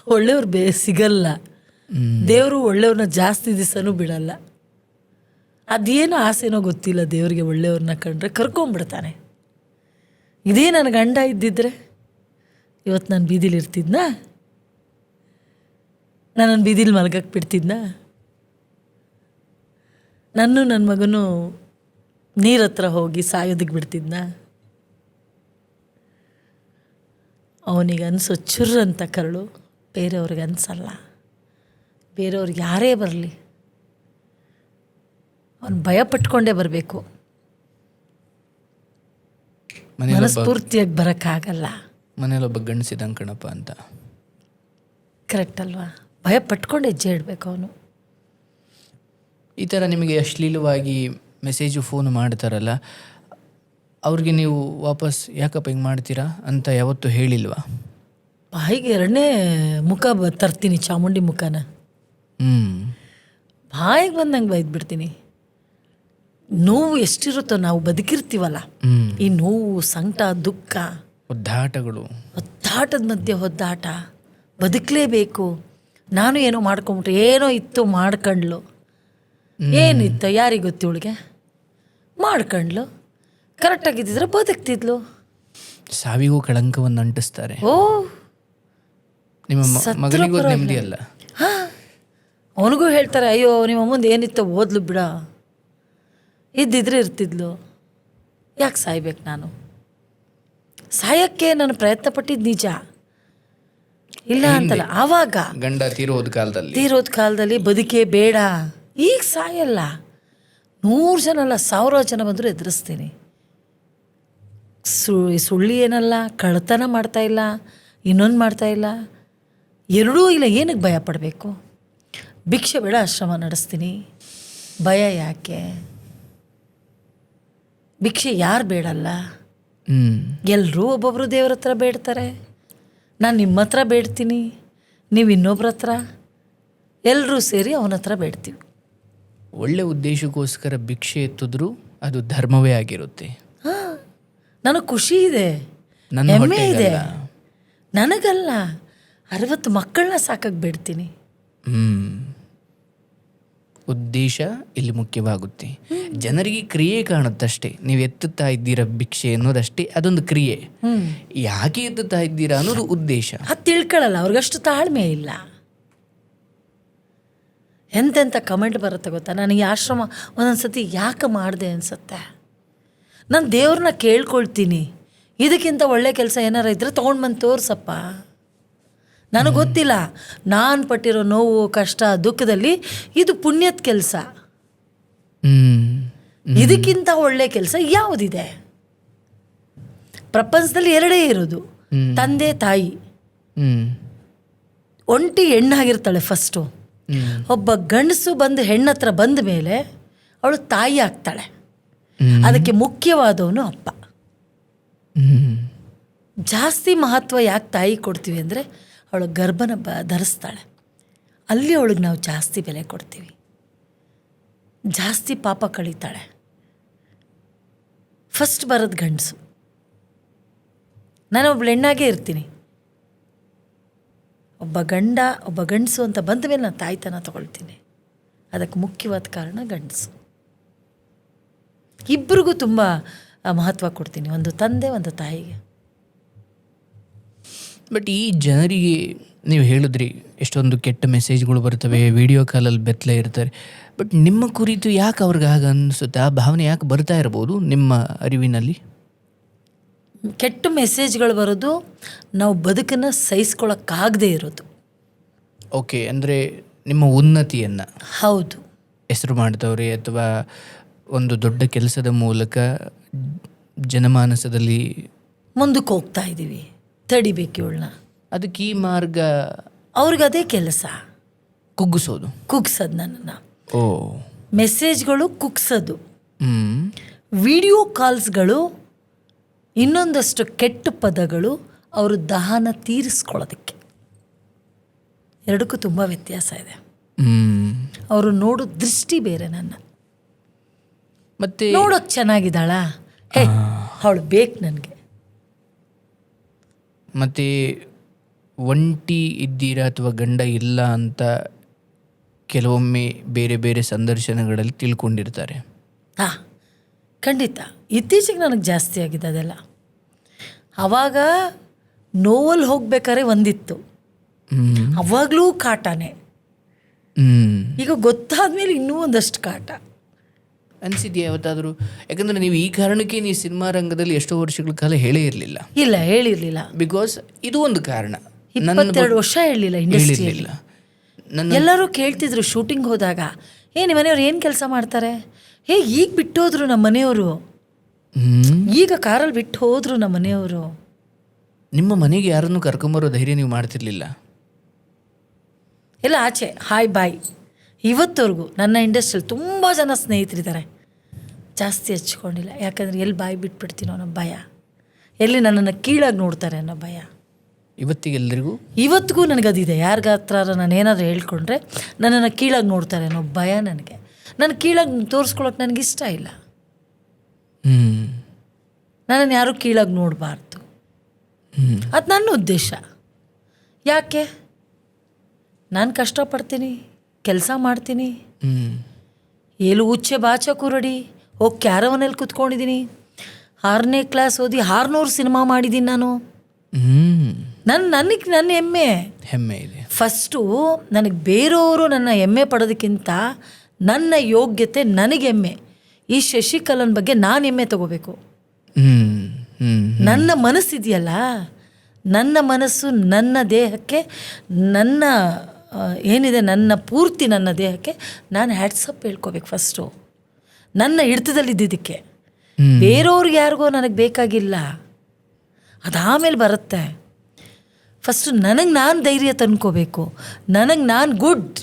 ಒಳ್ಳೆಯವ್ರು ಸಿಗಲ್ಲ. ದೇವರು ಒಳ್ಳೆಯವ್ರನ್ನ ಜಾಸ್ತಿ ದಿವಸನೂ ಬಿಡಲ್ಲ. ಅದೇನೋ ಆಸೆನೋ ಗೊತ್ತಿಲ್ಲ, ದೇವರಿಗೆ ಒಳ್ಳೆಯವ್ರನ್ನ ಕಂಡ್ರೆ ಕರ್ಕೊಂಬಿಡ್ತಾನೆ. ಇದೇ ನನ್ನ ಗಂಡ ಇದ್ದಿದ್ರೆ ಇವತ್ತು ನಾನು ಬೀದಿಲಿ ಇರ್ತಿದ್ನಾ? ನನ್ನ ಬೀದಿಲಿ ಮಲಗಕ್ಕೆ ಬಿಡ್ತಿದ್ನಾ? ನನ್ನ ಮಗನೂ ನೀರ ಹತ್ರ ಹೋಗಿ ಸಾಯೋದಕ್ಕೆ ಬಿಡ್ತಿದ್ನಾ? ಅವನಿಗೆ ಅನಿಸೋ ಚುರ್ರಂತ ಕರಳು ಬೇರೆಯವ್ರಿಗೆ ಅನಿಸಲ್ಲ. ಬೇರೆಯವ್ರಿಗೆ ಯಾರೇ ಬರಲಿ ಅವನು ಭಯ ಪಟ್ಕೊಂಡೇ ಬರಬೇಕು, ಮನಸ್ಫೂರ್ತಿಯಾಗಿ ಬರೋಕ್ಕಾಗಲ್ಲ. ಮನೇಲೊಬ್ಬ ಗಂಡಸಿದಂಗೆ ಕಣಪ್ಪ ಅಂತ. ಕರೆಕ್ಟ್ ಅಲ್ವಾ? ಭಯ ಪಟ್ಕೊಂಡು ಹೆಜ್ಜೆ ಇಡಬೇಕು ಅವನು. ಈ ಥರ ನಿಮಗೆ ಅಶ್ಲೀಲವಾಗಿ ಮೆಸೇಜು ಫೋನ್ ಮಾಡ್ತಾರಲ್ಲ, ಅವ್ರಿಗೆ ನೀವು ವಾಪಸ್ ಯಾಕಪ್ಪ ಹಿಂಗೆ ಮಾಡ್ತೀರಾ ಅಂತ ಯಾವತ್ತೂ ಹೇಳಿಲ್ವಾ? ಬಾಯಿಗೆ ಎರಡನೇ ಮುಖ ತರ್ತೀನಿ, ಚಾಮುಂಡಿ ಮುಖನ. ಬಾಯಿಗೆ ಬಂದಂಗೆ ಬೈದ್ಬಿಡ್ತೀನಿ. ನೋವು ಎಷ್ಟಿರುತ್ತೋ, ನಾವು ಬದುಕಿರ್ತೀವಲ್ಲ, ಈ ನೋವು, ಸಂಕಟ, ದುಃಖ, ಒದ್ದಾಟದ ಮಧ್ಯೆ ಒದ್ದಾಟ, ಬದುಕಲೇಬೇಕು. ನಾನು ಏನೋ ಮಾಡ್ಕೊಂಬಿಟ್ರೆ, ಏನೋ ಇತ್ತು ಮಾಡ್ಕೊಂಡ್ಲು, ಏನಿತ್ತು ಯಾರಿಗೆ ಗೊತ್ತು, ಇವಳಿಗೆ ಮಾಡ್ಕೊಂಡ್ಲು. ಕರೆಕ್ಟಾಗಿದ್ದಿದ್ರೆ ಬದುಕ್ತಿದ್ಲು. ಸಾವಿಗೂ ಕಳಂಕವನ್ನು ಅಂಟಿಸ್ತಾರೆ. ಓ, ನಿಮ್ಮ ಮಗನಿಗೂ ನೆಮ್ಮದಿ ಅಲ್ಲ. ಹಾಂ, ಅವನಿಗೂ ಹೇಳ್ತಾರೆ, ಅಯ್ಯೋ ನಿಮ್ಮ ಮುಂದೆ ಏನಿತ್ತೋ ಓದ್ಲು ಬಿಡ, ಇದ್ದಿದ್ರೆ ಇರ್ತಿದ್ಲು, ಯಾಕೆ ಸಾಯ್ಬೇಕು ನಾನು? ಸಾಯಕ್ಕೆ ನಾನು ಪ್ರಯತ್ನ ಪಟ್ಟಿದ್ದು ನಿಜ ಇಲ್ಲ ಅಂತಲ್ಲ. ಆವಾಗ ಗಂಡ ತೀರೋದ ಕಾಲದಲ್ಲಿ ಬದುಕೇ ಬೇಡ. ಈಗ ಸಾಯಲ್ಲ, 100 ಜನ ಅಲ್ಲ 1000 ಜನ ಬಂದರೂ ಎದುರಿಸ್ತೀನಿ. ಸುಳ್ಳು ಏನಲ್ಲ, ಕಳ್ಳತನ ಮಾಡ್ತಾಯಿಲ್ಲ, ಇನ್ನೊಂದು ಮಾಡ್ತಾಯಿಲ್ಲ, ಎರಡೂ ಇಲ್ಲ. ಏನಕ್ಕೆ ಭಯ ಪಡಬೇಕು? ಭಿಕ್ಷೆ ಬೇಡ, ಆಶ್ರಮ ನಡೆಸ್ತೀನಿ. ಭಯ ಯಾಕೆ? ಭಿಕ್ಷೆ ಯಾರು ಬೇಡಲ್ಲ? ಎಲ್ಲರೂ ಒಬ್ಬೊಬ್ಬರು ದೇವ್ರ ಹತ್ರ ಬೇಡ್ತಾರೆ. ನಾನು ನಿಮ್ಮ ಹತ್ರ ಬೇಡ್ತೀನಿ, ನೀವು ಇನ್ನೊಬ್ರ ಹತ್ರ, ಎಲ್ಲರೂ ಸೇರಿ ಅವನ ಹತ್ರ ಬೇಡ್ತೀವಿ. ಒಳ್ಳೆ ಉದ್ದೇಶಕ್ಕೋಸ್ಕರ ಭಿಕ್ಷೆ ಎತ್ತಿದ್ರು ಅದು ಧರ್ಮವೇ ಆಗಿರುತ್ತೆ. ಹಾಂ, ನನಗೆ ಖುಷಿ ಇದೆ, ಹೆಮ್ಮೆ ಇದೆ. ನನಗಲ್ಲ, 60 ಮಕ್ಕಳನ್ನ ಸಾಕಕ್ಕೆ ಬೇಡ್ತೀನಿ. ಉದ್ದೇಶ ಇಲ್ಲಿ ಮುಖ್ಯವಾಗುತ್ತೆ. ಜನರಿಗೆ ಕ್ರಿಯೆ ಕಾಣುತ್ತಷ್ಟೇ. ನೀವು ಎತ್ತುತ್ತಾ ಇದ್ದೀರಾ ಭಿಕ್ಷೆ ಅನ್ನೋದಷ್ಟೇ, ಅದೊಂದು ಕ್ರಿಯೆ. ಯಾಕೆ ಎತ್ತುತ್ತಾ ಇದ್ದೀರಾ ಅನ್ನೋದು ಉದ್ದೇಶ. ಅದು ತಿಳ್ಕೊಳ್ಳಲ್ಲ, ಅವ್ರಿಗಷ್ಟು ತಾಳ್ಮೆ ಇಲ್ಲ. ಎಂತೆಂಥ ಕಮೆಂಟ್ ಬರುತ್ತೆ ಗೊತ್ತಾ? ನನಗೆ ಆಶ್ರಮ ಒಂದೊಂದ್ಸತಿ ಯಾಕೆ ಮಾಡಿದೆ ಅನಿಸುತ್ತೆ. ನಾನು ದೇವ್ರನ್ನ ಕೇಳ್ಕೊಳ್ತೀನಿ, ಇದಕ್ಕಿಂತ ಒಳ್ಳೆ ಕೆಲಸ ಏನಾರ ಇದ್ದರೆ ತೊಗೊಂಡು ಬಂದು ತೋರ್ಸಪ್ಪ. ನನಗೆ ಗೊತ್ತಿಲ್ಲ, ನಾನು ಪಟ್ಟಿರೋ ನೋವು, ಕಷ್ಟ, ದುಃಖದಲ್ಲಿ ಇದು ಪುಣ್ಯದ ಕೆಲಸ. ಇದಕ್ಕಿಂತ ಒಳ್ಳೆ ಕೆಲಸ ಯಾವುದಿದೆ? ಪ್ರಪಂಚದಲ್ಲಿ 2 ಇರೋದು, ತಂದೆ ತಾಯಿ. ಒಂಟಿ ಹೆಣ್ಣಾಗಿರ್ತಾಳೆ ಫಸ್ಟು. ಒಬ್ಬ ಗಂಡಸು ಬಂದು ಹೆಣ್ಣತ್ರ ಬಂದ ಮೇಲೆ ಅವಳು ತಾಯಿ ಆಗ್ತಾಳೆ. ಅದಕ್ಕೆ ಮುಖ್ಯವಾದವನು ಅಪ್ಪ. ಜಾಸ್ತಿ ಮಹತ್ವ ಯಾಕೆ ತಾಯಿ ಕೊಡ್ತೀವಿ ಅಂದರೆ, ಅವಳು ಗರ್ಭನ ಧರಿಸ್ತಾಳೆ, ಅಲ್ಲಿ ಅವಳಿಗೆ ನಾವು ಜಾಸ್ತಿ ಬೆಲೆ ಕೊಡ್ತೀವಿ. ಜಾಸ್ತಿ ಪಾಪ ಕಳೀತಾಳೆ. ಫಸ್ಟ್ ಬರೋದು ಗಂಡಸು. ನಾನು ಒಬ್ಬಳು ಹೆಣ್ಣಾಗೇ ಇರ್ತೀನಿ. ಒಬ್ಬ ಗಂಡಸು ಅಂತ ಬಂದ ಮೇಲೆ ನಾನು ತಾಯ್ತನ ತಗೊಳ್ತೀನಿ. ಅದಕ್ಕೆ ಮುಖ್ಯವಾದ ಕಾರಣ ಗಂಡಸು. ಇಬ್ಬರಿಗೂ ತುಂಬ ಮಹತ್ವ ಕೊಡ್ತೀನಿ, ಒಂದು ತಂದೆ ಒಂದು ತಾಯಿಗೆ. ಬಟ್ ಈ ಜನರಿಗೆ ನೀವು ಹೇಳಿದ್ರಿ ಎಷ್ಟೊಂದು ಕೆಟ್ಟ ಮೆಸೇಜ್ಗಳು ಬರ್ತವೆ, ವಿಡಿಯೋ ಕಾಲಲ್ಲಿ ಬೆತ್ತಲೆ ಇರ್ತಾರೆ. ಬಟ್ ನಿಮ್ಮ ಕುರಿತು ಯಾಕೆ ಅವ್ರಿಗೆ ಹಾಗೆ ಅನಿಸುತ್ತೆ? ಆ ಭಾವನೆ ಯಾಕೆ ಬರ್ತಾ ಇರ್ಬೋದು ನಿಮ್ಮ ಅರಿವಿನಲ್ಲಿ? ಕೆಟ್ಟ ಮೆಸೇಜ್ಗಳು ಬರೋದು ನಾವು ಬದುಕನ್ನು ಸಹಿಸ್ಕೊಳ್ಳೋಕ್ಕಾಗದೇ ಇರೋದು. ಓಕೆ, ಅಂದರೆ ನಿಮ್ಮ ಉನ್ನತಿಯನ್ನು, ಹೌದು, ಹೆಸರು ಮಾಡ್ತವ್ರೆ ಅಥವಾ ಒಂದು ದೊಡ್ಡ ಕೆಲಸದ ಮೂಲಕ ಜನಮಾನಸದಲ್ಲಿ ಮುಂದಕ್ಕೆ ಹೋಗ್ತಾ ಇದ್ದೀವಿ, ತಡಿಬೇಕು ಇವಳನ್ನ. ಅದಕ್ಕೆ ಈ ಮಾರ್ಗ ಅವ್ರಿಗೆ ಅದೇ ಕೆಲಸ, ಕುಗ್ಗಿಸೋದು, ಕುಗ್ಸೋದು ನನ್ನನ್ನು. ಓ, ಮೆಸೇಜ್ಗಳು ಕುಗ್ಸೋದು, ಹ್ಞೂ, ವಿಡಿಯೋ ಕಾಲ್ಸ್ಗಳು, ಇನ್ನೊಂದಷ್ಟು ಕೆಟ್ಟ ಪದಗಳು ಅವರು ದಹನ ತೀರಿಸ್ಕೊಳ್ಳೋದಕ್ಕೆ. ಎರಡಕ್ಕೂ ತುಂಬ ವ್ಯತ್ಯಾಸ ಇದೆ. ಅವರು ನೋಡೋ ದೃಷ್ಟಿ ಬೇರೆ. ನನ್ನ ಮತ್ತೆ ನೋಡೋಕೆ ಚೆನ್ನಾಗಿದ್ದಾಳಾ, ಹೇ ಅವಳು ಬೇಕು ನನಗೆ. ಮತ್ತು ಒಂಟಿ ಇದ್ದೀರಾ ಅಥವಾ ಗಂಡ ಇಲ್ಲ ಅಂತ ಕೆಲವೊಮ್ಮೆ ಬೇರೆ ಬೇರೆ ಸಂದರ್ಶನಗಳಲ್ಲಿ ತಿಳ್ಕೊಂಡಿರ್ತಾರೆ. ಹಾಂ, ಖಂಡಿತ. ಇತ್ತೀಚೆಗೆ ನನಗೆ ಜಾಸ್ತಿ ಆಗಿದೆ ಅದೆಲ್ಲ. ಆವಾಗ ನೋವಲ್ಲಿ ಹೋಗ್ಬೇಕಾದ್ರೆ ಒಂದಿತ್ತು, ಅವಾಗಲೂ ಕಾಟನೇ. ಈಗ ಗೊತ್ತಾದ್ಮೇಲೆ ಇನ್ನೂ ಒಂದಷ್ಟು ಕಾಟ ಅನಿಸಿದ್ಯಾ ಯಾವತ್ತಾದರೂ? ಯಾಕಂದರೆ ನೀವು ಈ ಕಾರಣಕ್ಕೆ ನೀವು ಸಿನಿಮಾ ರಂಗದಲ್ಲಿ ಎಷ್ಟೋ ವರ್ಷಗಳ ಕಾಲ ಹೇಳೇ ಇರಲಿಲ್ಲ. ಇಲ್ಲ, ಹೇಳಿರಲಿಲ್ಲ. ಬಿಕಾಸ್ ಇದು ಒಂದು ಕಾರಣ. 22 ವರ್ಷ ಹೇಳಲಿಲ್ಲ ಇಂಡಸ್ಟ್ರಿಯಲ್ಲಿ. ಎಲ್ಲರೂ ಕೇಳ್ತಿದ್ರು ಶೂಟಿಂಗ್ ಹೋದಾಗ, ನಿಮ್ಮ ಮನೆಯವ್ರು ಏನು ಕೆಲಸ ಮಾಡ್ತಾರೆ? ಈಗ ಬಿಟ್ಟೋದ್ರು ನಮ್ಮ ಮನೆಯವರು, ಈಗ ಕಾರಲ್ಲಿ ಬಿಟ್ಟು ಹೋದ್ರು ನಮ್ಮ ಮನೆಯವರು. ನಿಮ್ಮ ಮನೆಗೆ ಯಾರನ್ನು ಕರ್ಕೊಂಬರೋ ಧೈರ್ಯ ನೀವು ಮಾಡ್ತಿರ್ಲಿಲ್ಲ? ಎಲ್ಲ ಆಚೆ ಹಾಯ್ ಬಾಯ್. ಇವತ್ತವರೆಗೂ ನನ್ನ ಇಂಡಸ್ಟ್ರಿಯಲ್ಲಿ ತುಂಬ ಜನ ಸ್ನೇಹಿತರಿದ್ದಾರೆ, ಜಾಸ್ತಿ ಹಚ್ಕೊಂಡಿಲ್ಲ. ಯಾಕಂದರೆ ಎಲ್ಲಿ ಬಾಯಿ ಬಿಟ್ಬಿಡ್ತೀನೋ ಅನ್ನೋ ಭಯ, ಎಲ್ಲಿ ನನ್ನನ್ನು ಕೀಳಾಗಿ ನೋಡ್ತಾರೆ ಅನ್ನೋ ಭಯ. ಇವತ್ತಿಗೂ ನನಗದಿದೆ. ಯಾರಿಗಾತ್ರ ನಾನು ಏನಾದರೂ ಹೇಳ್ಕೊಂಡ್ರೆ ನನ್ನನ್ನು ಕೀಳಾಗಿ ನೋಡ್ತಾರೆ ಅನ್ನೋ ಭಯ ನನಗೆ. ನನ್ನ ಕೀಳಾಗಿ ತೋರಿಸ್ಕೊಳ್ಳೋಕೆ ನನಗಿಷ್ಟ ಇಲ್ಲ. ನನ್ನನ್ನು ಯಾರೂ ಕೀಳಾಗಿ ನೋಡಬಾರ್ದು, ಅದು ನನ್ನ ಉದ್ದೇಶ. ಯಾಕೆ? ನಾನು ಕಷ್ಟಪಡ್ತೀನಿ, ಕೆಲಸ ಮಾಡ್ತೀನಿ, ಏಳು ಉಚ್ಚೆ ಬಾಚ ಕೂರಡಿ ಹೋಗಿ ಕ್ಯಾರವನಲ್ಲಿ ಕೂತ್ಕೊಂಡಿದ್ದೀನಿ. 6ನೇ ಕ್ಲಾಸ್ ಓದಿ 600 ಸಿನಿಮಾ ಮಾಡಿದ್ದೀನಿ ನಾನು. ನನ್ನ ಹೆಮ್ಮೆ ಇದೆ. ಫಸ್ಟು ನನಗೆ ಬೇರೆಯವರು ನನ್ನ ಹೆಮ್ಮೆ ಪಡೋದಕ್ಕಿಂತ ನನ್ನ ಯೋಗ್ಯತೆ ನನಗೆ ಹೆಮ್ಮೆ. ಈ ಶಶಿಕಲನ್ ಬಗ್ಗೆ ನಾನು ಹೆಮ್ಮೆ ತಗೋಬೇಕು. ನನ್ನ ಮನಸ್ಸಿದೆಯಲ್ಲ, ನನ್ನ ಮನಸ್ಸು, ನನ್ನ ದೇಹಕ್ಕೆ, ನನ್ನ ಏನಿದೆ ನನ್ನ ಪೂರ್ತಿ ನನ್ನ ದೇಹಕ್ಕೆ ನಾನು ಹ್ಯಾಟ್ಸಪ್ ಹೇಳ್ಕೋಬೇಕು ಫಸ್ಟು, ನನ್ನ ಹಿಡಿತದಲ್ಲಿದ್ದಕ್ಕೆ. ಬೇರೆಯವ್ರಿಗೆ ಯಾರಿಗೋ ನನಗೆ ಬೇಕಾಗಿಲ್ಲ, ಅದಾಮೇಲೆ ಬರುತ್ತೆ. ಫಸ್ಟು ನನಗೆ ನಾನು ಧೈರ್ಯ ತಂದ್ಕೋಬೇಕು, ನನಗೆ ನಾನು ಗುಡ್.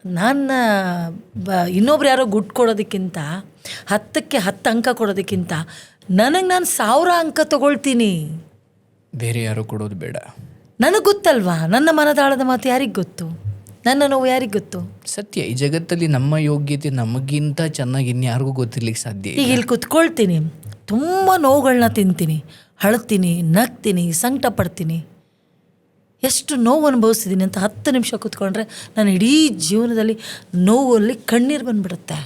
ನಾನು ಇನ್ನೊಬ್ರು ಯಾರೋ ಗುಡ್ ಕೊಡೋದಕ್ಕಿಂತ, 10ಕ್ಕೆ 10 ಅಂಕ ಕೊಡೋದಕ್ಕಿಂತ ನನಗೆ ನಾನು 1000 ಅಂಕ ತಗೊಳ್ತೀನಿ. ಬೇರೆ ಯಾರೋ ಕೊಡೋದು ಬೇಡ. ನನಗೆ ಗೊತ್ತಲ್ವಾ, ನನ್ನ ಮನದಾಳದ ಮಾತು ಯಾರಿಗೆ ಗೊತ್ತು, ನನ್ನ ನೋವು ಯಾರಿಗೆ ಗೊತ್ತು? ಸತ್ಯ, ಈ ಜಗತ್ತಲ್ಲಿ ನಮ್ಮ ಯೋಗ್ಯತೆ ನಮಗಿಂತ ಚೆನ್ನಾಗಿ ಇನ್ಯಾರಿಗೂ ಗೊತ್ತಿರ್ಲಿಕ್ಕೆ ಸಾಧ್ಯ. ಈಗ ಇಲ್ಲಿ ಕುತ್ಕೊಳ್ತೀನಿ, ತುಂಬ ನೋವುಗಳನ್ನ ತಿಂತೀನಿ, ಅಳ್ತೀನಿ, ನಗ್ತೀನಿ, ಸಂಕಟ ಪಡ್ತೀನಿ, ಎಷ್ಟು ನೋವು ಅನುಭವಿಸ್ತಿದ್ದೀನಿ ಅಂತ 10 ನಿಮಿಷ ಕೂತ್ಕೊಂಡ್ರೆ ನಾನು ಇಡೀ ಜೀವನದಲ್ಲಿ ನೋವಲ್ಲಿ ಕಣ್ಣೀರು ಬಂದುಬಿಡುತ್ತೆ,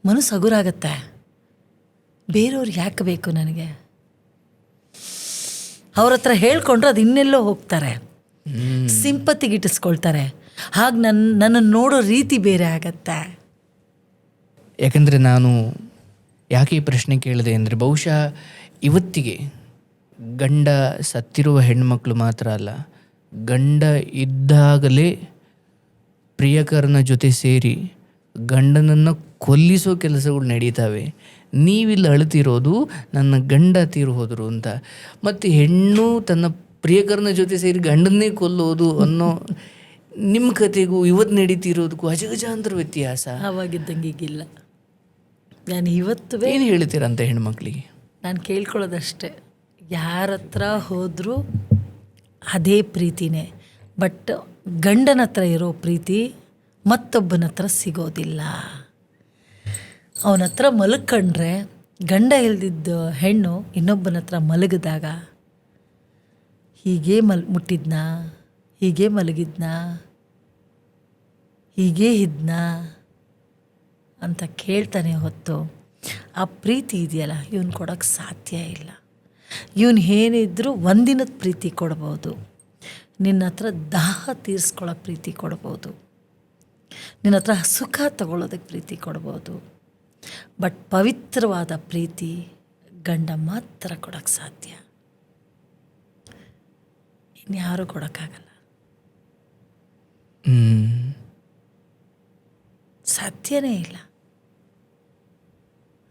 ಮನಸ್ಸು ಹಗುರಾಗತ್ತೆ. ಬೇರೆಯವ್ರು ಯಾಕೆ ಬೇಕು ನನಗೆ? ಅವ್ರ ಹತ್ರ ಹೇಳ್ಕೊಂಡ್ರೆ ಅದು ಇನ್ನೆಲ್ಲೋ ಹೋಗ್ತಾರೆ, ಸಿಂಪತ್ತಿಗಿಟ್ಟಿಸ್ಕೊಳ್ತಾರೆ. ಹಾಗೆ ನನ್ನನ್ನು ನೋಡೋ ರೀತಿ ಬೇರೆ ಆಗತ್ತೆ. ಯಾಕಂದರೆ ನಾನು ಯಾಕೆ ಈ ಪ್ರಶ್ನೆ ಕೇಳಿದೆ ಅಂದರೆ, ಬಹುಶಃ ಇವತ್ತಿಗೆ ಗಂಡ ಸತ್ತಿರುವ ಹೆಣ್ಮಕ್ಳು ಮಾತ್ರ ಅಲ್ಲ, ಗಂಡ ಇದ್ದಾಗಲೇ ಪ್ರಿಯಕರನ ಜೊತೆ ಸೇರಿ ಗಂಡನನ್ನು ಕೊಲ್ಲಿಸೋ ಕೆಲಸಗಳು ನಡೀತಾವೆ. ನೀವಿಲ್ಲಿ ಅಳ್ತಿರೋದು ನನ್ನ ಗಂಡ ತೀರು ಹೋದರು ಅಂತ, ಮತ್ತು ಹೆಣ್ಣು ತನ್ನ ಪ್ರಿಯಕರನ ಜೊತೆ ಸೇರಿ ಗಂಡನ್ನೇ ಕೊಲ್ಲೋದು ಅನ್ನೋ ನಿಮ್ಮ ಕತೆಗೂ ಇವತ್ತು ನಡೀತಿರೋದಕ್ಕೂ ಅಜಗಜಾಂತರ ವ್ಯತ್ಯಾಸ. ಆವಾಗಿದ್ದಂಗೆ ಈಗಿಲ್ಲ. ನಾನು ಇವತ್ತು ಏನು ಹೇಳ್ತೀರಂತ ಹೆಣ್ಮಕ್ಳಿಗೆ? ನಾನು ಕೇಳ್ಕೊಳ್ಳೋದಷ್ಟೇ, ಯಾರ ಹತ್ರ ಹೋದರೂ ಅದೇ ಪ್ರೀತಿನೇ. ಬಟ್ ಗಂಡನ ಹತ್ರ ಇರೋ ಪ್ರೀತಿ ಮತ್ತೊಬ್ಬನ ಹತ್ರ ಸಿಗೋದಿಲ್ಲ. ಅವನ ಹತ್ರ ಮಲ್ಕೊಂಡ್ರೆ ಗಂಡ ಇಲ್ದಿದ್ದ ಹೆಣ್ಣು ಇನ್ನೊಬ್ಬನ ಹತ್ರ ಮಲಗಿದಾಗ ಹೀಗೇ ಮುಟ್ಟಿದ್ನಾ, ಹೀಗೆ ಮಲಗಿದ್ನಾ, ಹೀಗೇ ಇದ್ನಾ ಅಂತ ಕೇಳ್ತಾನೆ ಹೊತ್ತು ಆ ಪ್ರೀತಿ ಇದೆಯಲ್ಲ ಇವನು ಕೊಡೋಕ್ಕೆ ಸಾಧ್ಯ ಇಲ್ಲ. ಇವನು ಏನಿದ್ರೂ ಒಂದಿನದ ಪ್ರೀತಿ ಕೊಡ್ಬೋದು, ನಿನ್ನ ಹತ್ರ ದಾಹ ತೀರಿಸ್ಕೊಳ್ಳೋ ಪ್ರೀತಿ ಕೊಡ್ಬೋದು, ನಿನ್ನ ಹತ್ರ ಸುಖ ತಗೊಳ್ಳೋದಕ್ಕೆ ಪ್ರೀತಿ ಕೊಡ್ಬೋದು. ಬಟ್ ಪವಿತ್ರವಾದ ಪ್ರೀತಿ ಗಂಡ ಮಾತ್ರ ಕೊಡೋಕ್ಕೆ ಸಾಧ್ಯ, ಇನ್ಯಾರೂ ಕೊಡೋಕ್ಕಾಗಲ್ಲ, ಸಾಧ್ಯನೇ ಇಲ್ಲ.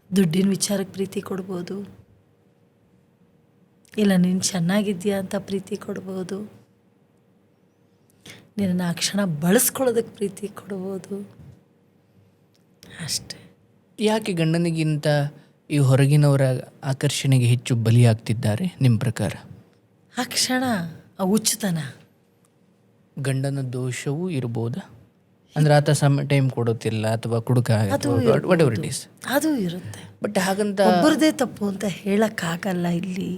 ದುಡ್ಡಿನ ವಿಚಾರಕ್ಕೆ ಪ್ರೀತಿ ಕೊಡ್ಬೋದು, ಇಲ್ಲ ನೀನು ಚೆನ್ನಾಗಿದ್ದೀಯಾ ಅಂತ ಪ್ರೀತಿ ಕೊಡ್ಬೋದು, ನಿನ್ನ ಆ ಕ್ಷಣ ಬಳಸ್ಕೊಳ್ಳೋದಕ್ಕೆ ಪ್ರೀತಿ ಕೊಡ್ಬೋದು, ಅಷ್ಟೇ. ಯಾಕೆ ಗಂಡನಿಗಿಂತ ಈ ಹೊರಗಿನವರ ಆಕರ್ಷಣೆಗೆ ಹೆಚ್ಚು ಬಲಿಯಾಗ್ತಿದ್ದಾರೆ ನಿಮ್ಮ ಪ್ರಕಾರ? ಆ ಕ್ಷಣ ಆ ಹುಚ್ಚುತನ, ಗಂಡನ ದೋಷವೂ ಇರ್ಬೋದಾ? ಅಂದ್ರೆ ಆತ ಟೈಮ್ ಕೊಡುತ್ತಿಲ್ಲ ಅಥವಾ ಕುಡುಕ ವಾಟ್ ಎವರ್ ಇಟ್ ಈಸ್, ಅದು ಇರುತ್ತೆ. ಬಟ್ ಹಾಗಂತ ಒಬ್ಬರದೇ ತಪ್ಪು ಅಂತ ಹೇಳಕ್ಕಾಗಲ್ಲ ಇಲ್ಲಿ.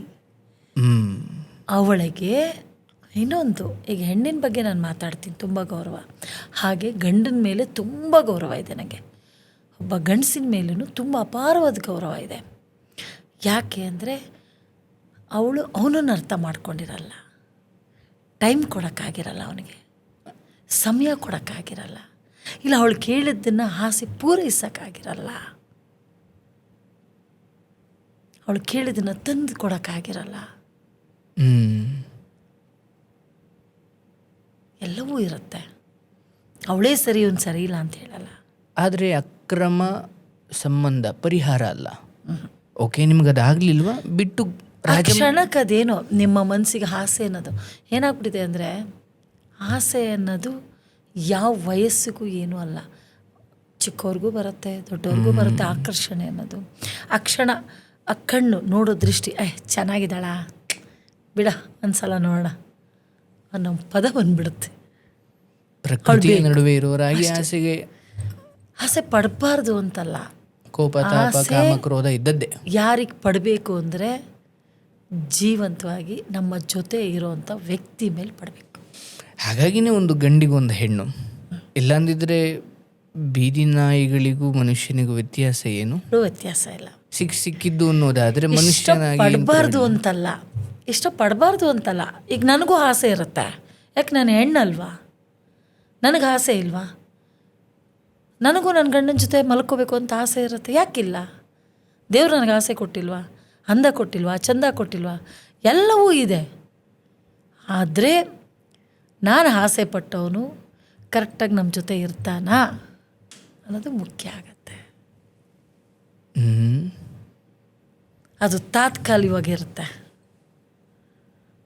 ಅವಳಿಗೆ ಇನ್ನೊಂದು, ಈಗ ಹೆಣ್ಣಿನ ಬಗ್ಗೆ ನಾನು ಮಾತಾಡ್ತೀನಿ, ತುಂಬ ಗೌರವ. ಹಾಗೆ ಗಂಡನ ಮೇಲೆ ತುಂಬ ಗೌರವ ಇದೆ ನನಗೆ. ಒಬ್ಬ ಗಂಡಸಿನ ಮೇಲೂ ತುಂಬ ಅಪಾರವಾದ ಗೌರವ ಇದೆ. ಯಾಕೆ ಅಂದರೆ ಅವನನ್ನು ಅರ್ಥ ಮಾಡ್ಕೊಂಡಿರಲ್ಲ, ಟೈಮ್ ಕೊಡೋಕ್ಕಾಗಿರಲ್ಲ, ಅವನಿಗೆ ಸಮಯ ಕೊಡೋಕ್ಕಾಗಿರಲ್ಲ, ಇಲ್ಲ ಅವಳು ಕೇಳಿದ್ದನ್ನು ಆಸೆ ಪೂರೈಸೋಕ್ಕಾಗಿರಲ್ಲ, ಅವಳು ಕೇಳಿದ್ದನ್ನು ತಂದು ಕೊಡೋಕ್ಕಾಗಿರಲ್ಲ. ಎಲ್ಲವೂ ಇರುತ್ತೆ. ಅವಳೇ ಸರಿ ಇವನು ಸರಿ ಇಲ್ಲ ಅಂತ ಹೇಳಲ್ಲ. ಆದರೆ ಅಕ್ರಮ ಸಂಬಂಧ ಪರಿಹಾರ ಅಲ್ಲ. ಓಕೆ, ನಿಮ್ಗೆ ಅದಾಗಲಿಲ್ವಾ, ಬಿಟ್ಟು ಕ್ಷಣಕ್ಕೆ ಅದೇನೋ ನಿಮ್ಮ ಮನಸ್ಸಿಗೆ ಆಸೆ ಅನ್ನೋದು ಏನಾಗ್ಬಿಟ್ಟಿದೆ ಅಂದರೆ, ಆಸೆ ಅನ್ನೋದು ಯಾವ ವಯಸ್ಸಿಗೂ ಏನೂ ಅಲ್ಲ, ಚಿಕ್ಕವ್ರಿಗೂ ಬರುತ್ತೆ, ದೊಡ್ಡವ್ರಿಗೂ ಬರುತ್ತೆ. ಆಕರ್ಷಣೆ ಅನ್ನೋದು ಆ ಕ್ಷಣ, ಆ ಕಣ್ಣು ನೋಡೋ ದೃಷ್ಟಿ, ಚೆನ್ನಾಗಿದ್ದಾಳ ಬಿಡ ಒಂದ್ಸಲ ನೋಡೋಣ ಅನ್ನೋ ಪದ ಬಂದ್ಬಿಡುತ್ತೆ. ಪ್ರಕೃತಿಯ ನಡುವೆ ಇರುವವರಾಗಿ ಆಸೆಗೆ ಆಸೆ ಪಡಬಾರ್ದು ಅಂತಲ್ಲ, ಕೋಪ, ತಾಪ, ಕಾಮ, ಕ್ರೋಧ ಇದ್ದದ್ದೇ. ಯಾರಿಗೆ ಪಡಬೇಕು ಅಂದರೆ ಜೀವಂತವಾಗಿ ನಮ್ಮ ಜೊತೆ ಇರೋವಂಥ ವ್ಯಕ್ತಿ ಮೇಲೆ ಪಡಬೇಕು. ಹಾಗಾಗಿನೇ ಒಂದು ಗಂಡಿಗೊಂದು ಹೆಣ್ಣು, ಇಲ್ಲಾಂದಿದ್ರೆ ಬೀದಿ ನಾಯಿಗಳಿಗೂ ಮನುಷ್ಯನಿಗೂ ವ್ಯತ್ಯಾಸ ಏನು? ವ್ಯತ್ಯಾಸ ಇಲ್ಲ. ಸಿಕ್ಕಿದ್ದು ಅನ್ನೋದಾದ್ರೆ ಮನುಷ್ಯನಾಗಿ ಪಡಬಾರ್ದು ಅಂತಲ್ಲ, ಇಷ್ಟಪಡಬಾರ್ದು ಅಂತಲ್ಲ. ಈಗ ನನಗೂ ಆಸೆ ಇರುತ್ತೆ, ಯಾಕೆ ನಾನು ಹೆಣ್ಣಲ್ವಾ, ನನಗೆ ಆಸೆ ಇಲ್ವಾ? ನನಗೂ ನನ್ನ ಗಂಡನ ಜೊತೆ ಮಲ್ಕೋಬೇಕು ಅಂತ ಆಸೆ ಇರುತ್ತೆ, ಯಾಕಿಲ್ಲ? ದೇವ್ರು ನನಗೆ ಆಸೆ ಕೊಟ್ಟಿಲ್ವಾ? ಅಂದ ಕೊಟ್ಟಿಲ್ವಾ? ಚಂದ ಕೊಟ್ಟಿಲ್ವಾ? ಎಲ್ಲವೂ ಇದೆ. ಆದರೆ ನಾನು ಆಸೆ ಪಟ್ಟವನು ಕರೆಕ್ಟಾಗಿ ನಮ್ಮ ಜೊತೆ ಇರ್ತಾನಾ ಅನ್ನೋದು ಮುಖ್ಯ ಆಗತ್ತೆ. ಅದು ತಾತ್ಕಾಲಿಕವಾಗಿರುತ್ತೆ,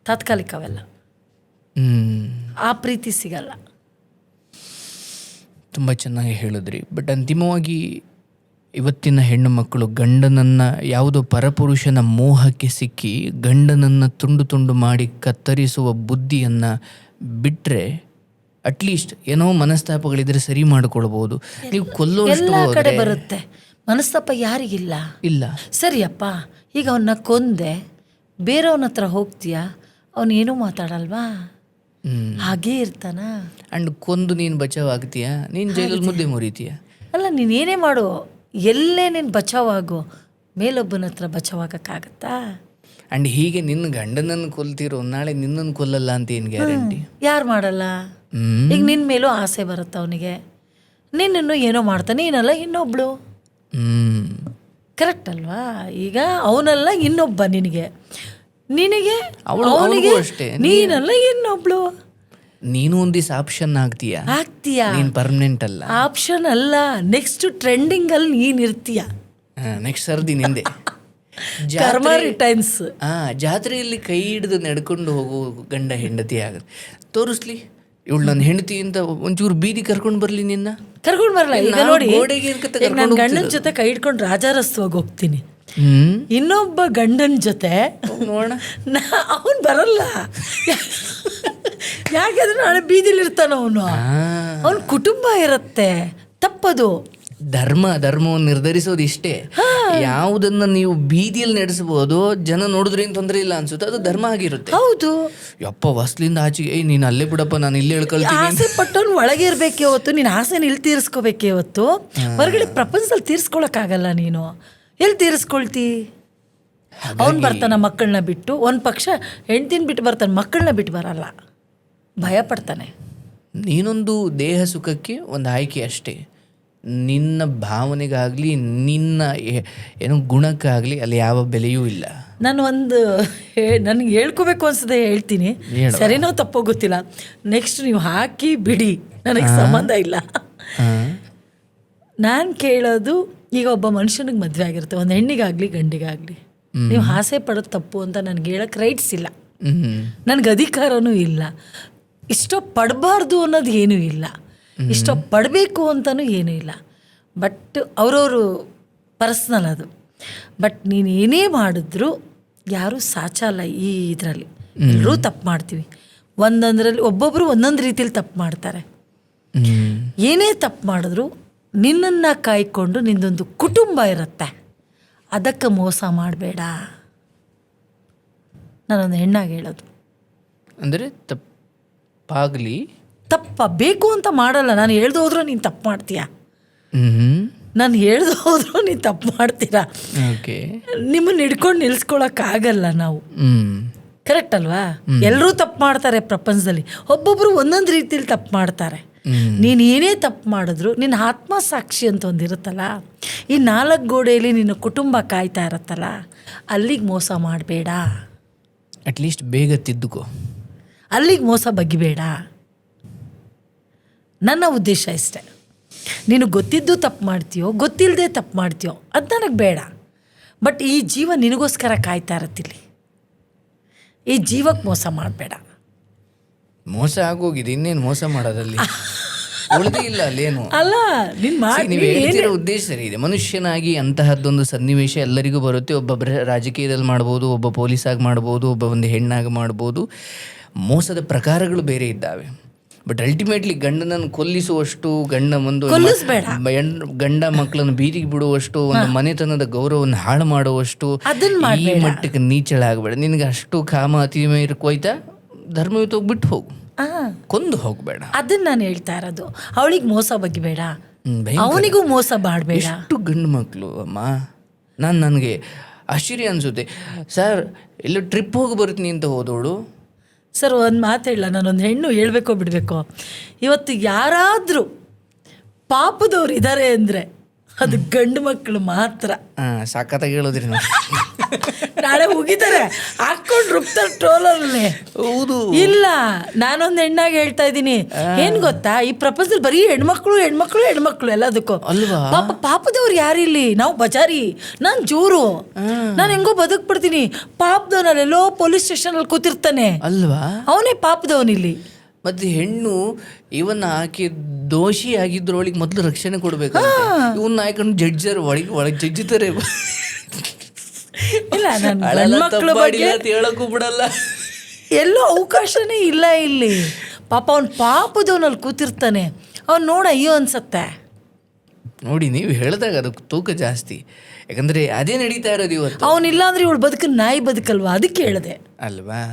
ತಾತ್ಕಾಲಿಕವೆಲ್ಲ, ಆ ಪ್ರೀತಿ ಸಿಗಲ್ಲ. ತುಂಬ ಚೆನ್ನಾಗಿ ಹೇಳಿದ್ರಿ. ಬಟ್ ಅಂತಿಮವಾಗಿ ಇವತ್ತಿನ ಹೆಣ್ಣು ಮಕ್ಕಳು ಗಂಡನನ್ನು ಯಾವುದೋ ಪರಪುರುಷನ ಮೋಹಕ್ಕೆ ಸಿಕ್ಕಿ ಗಂಡನನ್ನು ತುಂಡು ತುಂಡು ಮಾಡಿ ಕತ್ತರಿಸುವ ಬುದ್ಧಿಯನ್ನು ಬಿಟ್ಟರೆ ಅಟ್ಲೀಸ್ಟ್ ಏನೋ ಮನಸ್ತಾಪಗಳಿದ್ರೆ ಸರಿ ಮಾಡಿಕೊಳ್ಬೋದು. ನೀವು ಎಲ್ಲ ಕಡೆ ಬರುತ್ತೆ ಮನಸ್ತಾಪ, ಯಾರಿಗಿಲ್ಲ? ಇಲ್ಲ. ಸರಿಯಪ್ಪ, ಈಗ ಅವನ್ನ ಕೊಂದೆ, ಬೇರೆಯವನ ಹತ್ರ ಹೋಗ್ತೀಯಾ, ಅವನೇನೂ ಮಾತಾಡಲ್ವಾ? ಹಾಗೇ ಇರ್ತಾನ? ಅಂಡ್ ಕೊಂದು ನೀನು ಬಚಾವಾಗ್ತೀಯಾ? ನೀನು ಜೈಲಲ್ಲಿ ಮುದ್ದೆ ಮುರಿತೀಯ? ಅಲ್ಲ, ನೀನೇನೇ ಮಾಡು, ಎಲ್ಲೇ ನೀನು ಬಚಾವಾಗು, ಮೇಲೊಬ್ಬನ ಹತ್ರ ಬಚಾವಾಗಕ್ಕಾಗತ್ತಾ? ಅಂಡ್ ಹೀಗೆ ನಿನ್ನ ಗಂಡನನ್ನು ಕೊಲ್ತಿರೋ, ನಾಳೆ ನಿನ್ನನ್ನು ಕೊಲ್ಲಲ್ಲ ಅಂತ ಏನು ಗ್ಯಾರಂಟಿ? ಯಾರು ಮಾಡಲ್ಲ? ಈಗ ನಿನ್ನ ಮೇಲೂ ಆಸೆ ಬರುತ್ತೆ ಅವನಿಗೆ, ನಿನ್ನನ್ನು ಏನೋ ಮಾಡ್ತಾನೆ, ನೀನಲ್ಲ ಇನ್ನೊಬ್ಳು. ಕರೆಕ್ಟ್ ಅಲ್ವಾ? ಈಗ ಅವನಲ್ಲ ಇನ್ನೊಬ್ಬ, ನಿನಗೆ ಅವನಿಗೆ ಅಷ್ಟೇ, ನೀನಲ್ಲ ಇನ್ನೊಬ್ಳು. ನೀನು ಒಂದ್ ದಿವಸ ಆಪ್ಷನ್ ಆಗ್ತೀಯಾ? ನೀನ್ ಪರ್ಮನೆಂಟ್ ಅಲ್ಲ. ಆಪ್ಷನ್ ಅಲ್ಲ, ನೆಕ್ಸ್ಟ್ ಟ್ರೆಂಡಿಂಗ್ ಅಲ್ಲಿ ನೀನ್ ಇರ್ತೀಯ. ನೆಕ್ಸ್ಟ್ ಸರ್ದಿ ನಿಂದೆ ರಿಟರ್ನ್ಸ್. ಜಾತ್ರೆಯಲ್ಲಿ ಕೈ ಹಿಡಿದು ನಡ್ಕೊಂಡು ಹೋಗೋ ಗಂಡ ಹೆಂಡತಿ ಆಗುತ್ತೆ. ತೋರಿಸ್ಲಿ ಇವಳು ನನ್ನ ಹೆಂಡತಿ ಅಂತ ಒಂಚೂರು ಬೀದಿ ಕರ್ಕೊಂಡು ಬರ್ಲಿ, ನಿನ್ನ ಕರ್ಕೊಂಡು ಬರಲ್ಲ. ಈಗ ನೋಡಿ, ನನ್ನ ಗಂಡನ ಜೊತೆ ಕೈ ಹಿಡ್ಕೊಂಡು ರಾಜಾರಸ್ವಾಗಿ ಹೋಗ್ತೀನಿ, ಇನ್ನೊಬ್ಬ ಗಂಡನ ಜೊತೆ ನೋಡೋಣ, ಅವನು ಬರಲ್ಲ. ಯಾಕೆಂದ್ರೆ ನಾಳೆ ಬೀದಿಲಿ ಇರ್ತಾನ ಅವನು, ಅವನ ಕುಟುಂಬ ಇರುತ್ತೆ. ತಪ್ಪದು. ಧರ್ಮವನ್ನು ನಿರ್ಧರಿಸೋದು ಇಷ್ಟೇ. ಯಾವುದನ್ನ ನೀವು ಬೀದಿಯಲ್ಲಿ ನಡೆಸಬಹುದು, ಜನ ನೋಡಿದ್ರೆ ಏನು ತೊಂದರೆ ಇಲ್ಲ ಅನ್ಸುತ್ತೆ, ಅದು ಧರ್ಮ ಆಗಿರುತ್ತೆ. ಹೌದು, ಯಪ್ಪ ಹೊಸ್ಲಿಂದ ಆಚೆಗೆ ನೀನು ಅಲ್ಲೇ ಬಿಡಪ್ಪ, ನಾನು ಇಲ್ಲೇ ಹೇಳ್ಕೊಳ್ತೀನಿ. ಆಸೆ ಪಟ್ಟವ್ನು ಒಳಗೆ ಇರ್ಬೇಕೆ ಹೊತ್ತು ನೀನು ಆಸೆನ ಇಲ್ಲಿ ತೀರಿಸ್ಕೋಬೇಕೇ ಹೊತ್ತು ಹೊರಗಡೆ ಪ್ರಪಂಚದಲ್ಲಿ ತೀರಿಸ್ಕೊಳಕ್ಕಾಗಲ್ಲ. ನೀನು ಎಲ್ಲಿ ತೀರಿಸ್ಕೊಳ್ತಿ? ಅವ್ನು ಬರ್ತಾನ ಮಕ್ಕಳನ್ನ ಬಿಟ್ಟು, ಒಂದು ಪಕ್ಷ ಹೆಂಡ್ತಿನ ಬಿಟ್ಟು ಬರ್ತಾನೆ, ಮಕ್ಕಳನ್ನ ಬಿಟ್ಟು ಬರಲ್ಲ, ಭಯ ಪಡ್ತಾನೆ. ನೀನೊಂದು ದೇಹ ಸುಖಕ್ಕೆ ಒಂದು ಆಯ್ಕೆ ಅಷ್ಟೇ. ನಿನ್ನ ಭಾವನೆಗಾಗಲಿ ನಿನ್ನ ಏನೋ ಗುಣಕ್ಕಾಗಲಿ ಅಲ್ಲಿ ಯಾವ ಬೆಲೆಯೂ ಇಲ್ಲ. ನಾನು ಒಂದು ನನಗೆ ಹೇಳ್ಕೋಬೇಕು ಅನ್ಸದೆ ಹೇಳ್ತೀನಿ, ಸರಿನೋ ತಪ್ಪೋ ಗೊತ್ತಿಲ್ಲ. ನೆಕ್ಸ್ಟ್ ನೀವು ಹಾಕಿ ಬಿಡಿ, ನನಗೆ ಸಂಬಂಧ ಇಲ್ಲ. ನಾನು ಕೇಳೋದು, ಈಗ ಒಬ್ಬ ಮನುಷ್ಯನಿಗೆ ಮದುವೆ ಆಗಿರುತ್ತೆ, ಒಂದು ಹೆಣ್ಣಿಗಾಗಲಿ ಗಂಡಿಗಾಗಲಿ, ನೀವು ಆಸೆ ಪಡೋದು ತಪ್ಪು ಅಂತ ನನಗೆ ಹೇಳಕ್ಕೆ ರೈಟ್ಸ್ ಇಲ್ಲ, ನನಗೆ ಅಧಿಕಾರನೂ ಇಲ್ಲ. ಇಷ್ಟಪಡಬಾರ್ದು ಅನ್ನೋದು ಏನೂ ಇಲ್ಲ, ಇಷ್ಟಪಡಬೇಕು ಅಂತಲೂ ಏನೂ ಇಲ್ಲ. ಬಟ್ ಅವರವರು ಪರ್ಸ್ನಲ್ ಅದು. ಬಟ್ ನೀನು ಏನೇ ಮಾಡಿದ್ರು ಯಾರೂ ಸಾಚಲ್ಲ ಈ ಇದರಲ್ಲಿ. ಎಲ್ಲರೂ ತಪ್ಪು ಮಾಡ್ತೀವಿ, ಒಂದೊಂದರಲ್ಲಿ ಒಬ್ಬೊಬ್ಬರು ಒಂದೊಂದು ರೀತಿಯಲ್ಲಿ ತಪ್ಪು ಮಾಡ್ತಾರೆ. ಏನೇ ತಪ್ಪು ಮಾಡಿದ್ರು ನಿನ್ನನ್ನು ಕಾಯ್ಕೊಂಡು ನಿಂದೊಂದು ಕುಟುಂಬ ಇರುತ್ತೆ, ಅದಕ್ಕೆ ಮೋಸ ಮಾಡಬೇಡ. ನಾನೊಂದು ಹೆಣ್ಣಾಗಿ ಹೇಳೋದು. ಅಂದರೆ ತಪ್ಪಾಗಲಿ, ತಪ್ಪ ಬೇಕು ಅಂತ ಮಾಡಲ್ಲ. ನಾನು ಹೇಳ್ದು ಹೋದ್ರೂ ನೀನು ತಪ್ಪು ಮಾಡ್ತೀಯ, ನಾನು ಹೇಳ್ದು ಹೋದ್ರೂ ನೀನು ತಪ್ಪು ಮಾಡ್ತೀರಾ. ಓಕೆ, ನಿಮ್ಮನ್ನು ಹಿಡ್ಕೊಂಡು ನಿಲ್ಸ್ಕೊಳಕ್ಕಾಗಲ್ಲ ನಾವು. ಕರೆಕ್ಟ್ ಅಲ್ವಾ? ಎಲ್ಲರೂ ತಪ್ಪು ಮಾಡ್ತಾರೆ ಪ್ರಪಂಚದಲ್ಲಿ, ಒಬ್ಬೊಬ್ಬರು ಒಂದೊಂದು ರೀತಿಯಲ್ಲಿ ತಪ್ಪು ಮಾಡ್ತಾರೆ. ನೀನು ಏನೇ ತಪ್ಪು ಮಾಡಿದ್ರು ನಿನ್ನ ಆತ್ಮಸಾಕ್ಷಿ ಅಂತ ಒಂದಿರುತ್ತಲ್ಲ, ಈ 4 ಗೋಡೆಯಲ್ಲಿ ನಿನ್ನ ಕುಟುಂಬ ಕಾಯ್ತಾ ಇರತ್ತಲ್ಲ, ಅಲ್ಲಿಗೆ ಮೋಸ ಮಾಡಬೇಡ. ಅಟ್ಲೀಸ್ಟ್ ಬೇಗ ತಿದ್ದುಕೋ, ಅಲ್ಲಿಗೆ ಮೋಸ ಬಗ್ಗಿಬೇಡ. ನನ್ನ ಉದ್ದೇಶ ಇಷ್ಟೆ. ನೀನು ಗೊತ್ತಿದ್ದು ತಪ್ಪು ಮಾಡ್ತೀಯೋ ಗೊತ್ತಿಲ್ಲದೆ ತಪ್ಪು ಮಾಡ್ತೀಯೋ ಅದು ನನಗೆ ಬೇಡ. ಬಟ್ ಈ ಜೀವ ನಿನಗೋಸ್ಕರ ಕಾಯ್ತಾ ಇರತ್ತಿಲ್ಲಿ, ಈ ಜೀವಕ್ಕೆ ಮೋಸ ಮಾಡಬೇಡ. ಮೋಸ ಆಗೋಗಿದೆ, ಇನ್ನೇನು ಮೋಸ ಮಾಡೋದಲ್ಲಿ ಉಳಿದೇ ಇಲ್ಲ ಅಲ್ಲೇನು. ಅಲ್ಲ, ನೀವು ಹೇಳ್ತಿರೋ ಉದ್ದೇಶ ಸರಿ ಇದೆ. ಮನುಷ್ಯನಾಗಿ ಅಂತಹದ್ದೊಂದು ಸನ್ನಿವೇಶ ಎಲ್ಲರಿಗೂ ಬರುತ್ತೆ. ಒಬ್ಬೊಬ್ಬರ ರಾಜಕೀಯದಲ್ಲಿ ಮಾಡ್ಬೋದು, ಒಬ್ಬ ಪೊಲೀಸಾಗಿ ಮಾಡ್ಬೋದು, ಒಬ್ಬ ಒಂದು ಹೆಣ್ಣಾಗಿ ಮಾಡ್ಬೋದು. ಮೋಸದ ಪ್ರಕಾರಗಳು ಬೇರೆ ಇದ್ದಾವೆ. ಬಟ್ ಅಲ್ಟಿಮೇಟ್ಲಿ ಗಂಡನನ್ನು ಕೊಲ್ಲಿಸುವಷ್ಟು, ಗಂಡ ಮಕ್ಕಳನ್ನು ಬೀದಿಗೆ ಬಿಡುವಷ್ಟು, ಒಂದು ಮನೆತನದ ಗೌರವವನ್ನು ಹಾಳು ಮಾಡುವಷ್ಟು ಈ ಮಟ್ಟಕ್ಕೆ ನೀಚಳ ಆಗಬೇಡ. ನಿನಗೆ ಅಷ್ಟು ಕಾಮ ಅತಿಮೆ ಇರ್ಕೋಯ್ತಾ, ಧರ್ಮಯುತ ಬಿಟ್ಟು ಹೋಗು, ಕೊಂದು ಹೋಗಬೇಡ. ಅದನ್ನ ನಾನು ಹೇಳ್ತಾ ಇರೋದು. ಅವಳಿಗೆ ಮೋಸ ಬಗ್ಗಿಬೇಡ, ಅವನಿಗೂ ಮೋಸ ಮಾಡಬೇಡ. ಎಷ್ಟು ಗಂಡು ಮಕ್ಕಳು ಅಮ್ಮ, ನನಗೆ ಆಶ್ಚರ್ಯ ಅನಿಸುತ್ತೆ. ಸರ್ ಎಲ್ಲೋ ಟ್ರಿಪ್ ಹೋಗಿ ಬರ್ತೀನಿ ಅಂತ ಹೋದವಳು. ಸರ್ ಒಂದು ಮಾತು ಹೇಳ, ನಾನೊಂದು ಹೆಣ್ಣು ಹೇಳ್ಬೇಕೋ ಬಿಡಬೇಕೋ, ಇವತ್ತು ಯಾರಾದರೂ ಪಾಪದವ್ರು ಇದ್ದಾರೆ ಅಂದರೆ ಅದು ಗಂಡು ಮಕ್ಕಳು ಮಾತ್ರ. ಸಾಕತ್ತಾಗಿ ಹೇಳಿದ್ರಿ. ನಾಳೆ ಹೋಗಿದ್ದಾರೆ ಹಾಕೊಂಡು ರುಬ್ತಾರೆ ಟ್ರೋಲಲ್ಲಿ. ಹೌದು, ಇಲ್ಲ, ನಾನೊಂದು ಹೆಣ್ಣಾಗಿ ಹೇಳ್ತಾ ಇದ್ದೀನಿ. ಏನ್ ಗೊತ್ತಾ, ಈ ಪ್ರಪಂಚದಲ್ಲಿ ಬರೀ ಹೆಣ್ಮಕ್ಳು ಹೆಣ್ಮಕ್ಳು ಹೆಣ್ಮಕ್ಳು ಎಲ್ಲದಕ್ಕೂ ಅಲ್ವಾ? ಪಾಪದವ್ರು ಯಾರಿಲ್ಲಿ? ನಾವು ಬಜಾರಿ, ನಾನು ಜೋರು, ನಾನು ಹೆಂಗೋ ಬದುಕ್ಬಿಡ್ತೀನಿ. ಪಾಪದವನಲ್ಲೆಲ್ಲೋ ಪೊಲೀಸ್ ಸ್ಟೇಷನ್ ಅಲ್ಲಿ ಕೂತಿರ್ತಾನೆ ಅಲ್ವಾ, ಅವನೇ ಪಾಪದವನಿಲ್ಲಿ. ಮತ್ತೆ ಹೆಣ್ಣು ಇವನ್ನ ಆಕೆ ದೋಷಿ ಆಗಿದ್ರೊಳಗೆ ಮೊದಲು ರಕ್ಷಣೆ ಕೊಡ್ಬೇಕು. ಇವನ್ನ ಹಾಕೊಂಡು ಜಡ್ಜರ್ ಒಳಗೆ ಜಡ್ಜಿತಾರೆ. ಇಲ್ಲ, ನನ್ನ ಮಕ್ಕಳ ಬಗ್ಗೆ ಹೇಳಕ್ಕೂ ಬಿಡಲ್ಲ, ಎಲ್ಲೂ ಅವಕಾಶನೇ ಇಲ್ಲ ಇಲ್ಲಿ. ಪಾಪ ಅವ್ನು ಪಾಪದವನಲ್ಲಿ ಕೂತಿರ್ತಾನೆ, ಅವ್ನು ನೋಡ ಅಯ್ಯೋ ಅನ್ಸತ್ತೆ. ನೋಡಿ, ನೀವು ಹೇಳಿದಾಗ ಅದಕ್ಕೆ ತೂಕ ಜಾಸ್ತಿ. ಯಾಕಂದ್ರೆ ಅದೇ ನಡೀತಾ ಇರೋದು ಇವತ್ತು. ಅವನಿಲ್ಲ ಅಂದ್ರೆ ಇವಳು ಬದುಕು ನಾಯಿ ಬದುಕಲ್ವಾ, ಅದಕ್ಕೆ ಹೇಳಿದೆ ಅಲ್ವಾ.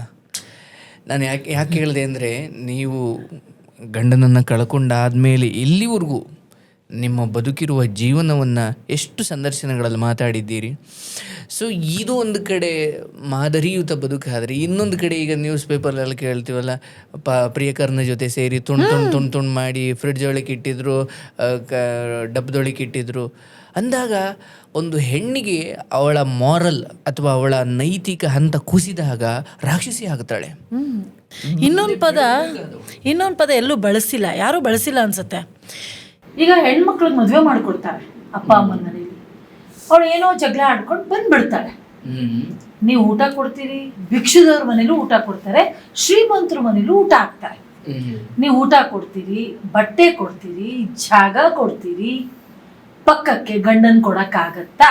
ನಾನು ಯಾಕೆ ಹೇಳಿದೆ ಅಂದರೆ, ನೀವು ಗಂಡನನ್ನು ಕಳ್ಕೊಂಡಾದ್ಮೇಲೆ ಇಲ್ಲಿವರೆಗೂ ನಿಮ್ಮ ಬದುಕಿರುವ ಜೀವನವನ್ನು ಎಷ್ಟು ಸಂದರ್ಶನಗಳಲ್ಲಿ ಮಾತಾಡಿದ್ದೀರಿ. ಸೊ ಇದು ಒಂದು ಕಡೆ ಮಾದರಿಯುತ ಬದುಕಾದರೆ, ಇನ್ನೊಂದು ಕಡೆ ಈಗ ನ್ಯೂಸ್ ಪೇಪರ್ಲೆಲ್ಲ ಕೇಳ್ತೀವಲ್ಲ, ಪ್ರಿಯಕರನ ಜೊತೆ ಸೇರಿ ತುಂಡು ಮಾಡಿ ಫ್ರಿಡ್ಜ್ ಒಳಗೆ ಇಟ್ಟಿದ್ರು, ಡಬ್ಬದೊಳಗೆ ಇಟ್ಟಿದ್ರು ಅಂದಾಗ ಒಂದು ಹೆಣ್ಣಿಗೆ ಅವಳ ಮಾರಲ್ ಅಥವಾ ಅವಳ ನೈತಿಕ ಹಂತ ಕುಸಿದಾಗ ರಾಕ್ಷಸಿ ಆಗ್ತಾಳೆ. ಇನ್ನೊಂದು ಪದ ಎಲ್ಲೂ ಬಳಸಿಲ್ಲ, ಯಾರೂ ಬಳಸಿಲ್ಲ ಅನ್ಸುತ್ತೆ. ಈಗ ಹೆಣ್ಮಕ್ಳಿಗೆ ಮದುವೆ ಮಾಡಿಕೊಡ್ತಾರೆ ಅಪ್ಪ ಅಮ್ಮನ ಮನೇಲಿ, ಅವಳು ಏನೋ ಜಗಳ ಆಡ್ಕೊಂಡು ಬಂದ್ಬಿಡ್ತಾಳೆ. ನೀವು ಊಟ ಕೊಡ್ತೀರಿ, ಭಿಕ್ಷುದವ್ರ ಮನೇಲೂ ಊಟ ಕೊಡ್ತಾರೆ, ಶ್ರೀಮಂತರ ಮನೇಲೂ ಊಟ ಹಾಕ್ತಾರೆ. ನೀವು ಊಟ ಕೊಡ್ತೀರಿ, ಬಟ್ಟೆ ಕೊಡ್ತೀರಿ, ಜಾಗ ಕೊಡ್ತೀರಿ, ಪಕ್ಕಕ್ಕೆ ಗಂಡನ್ ಕೊಡಕ್ಕಾಗತ್ತಾ?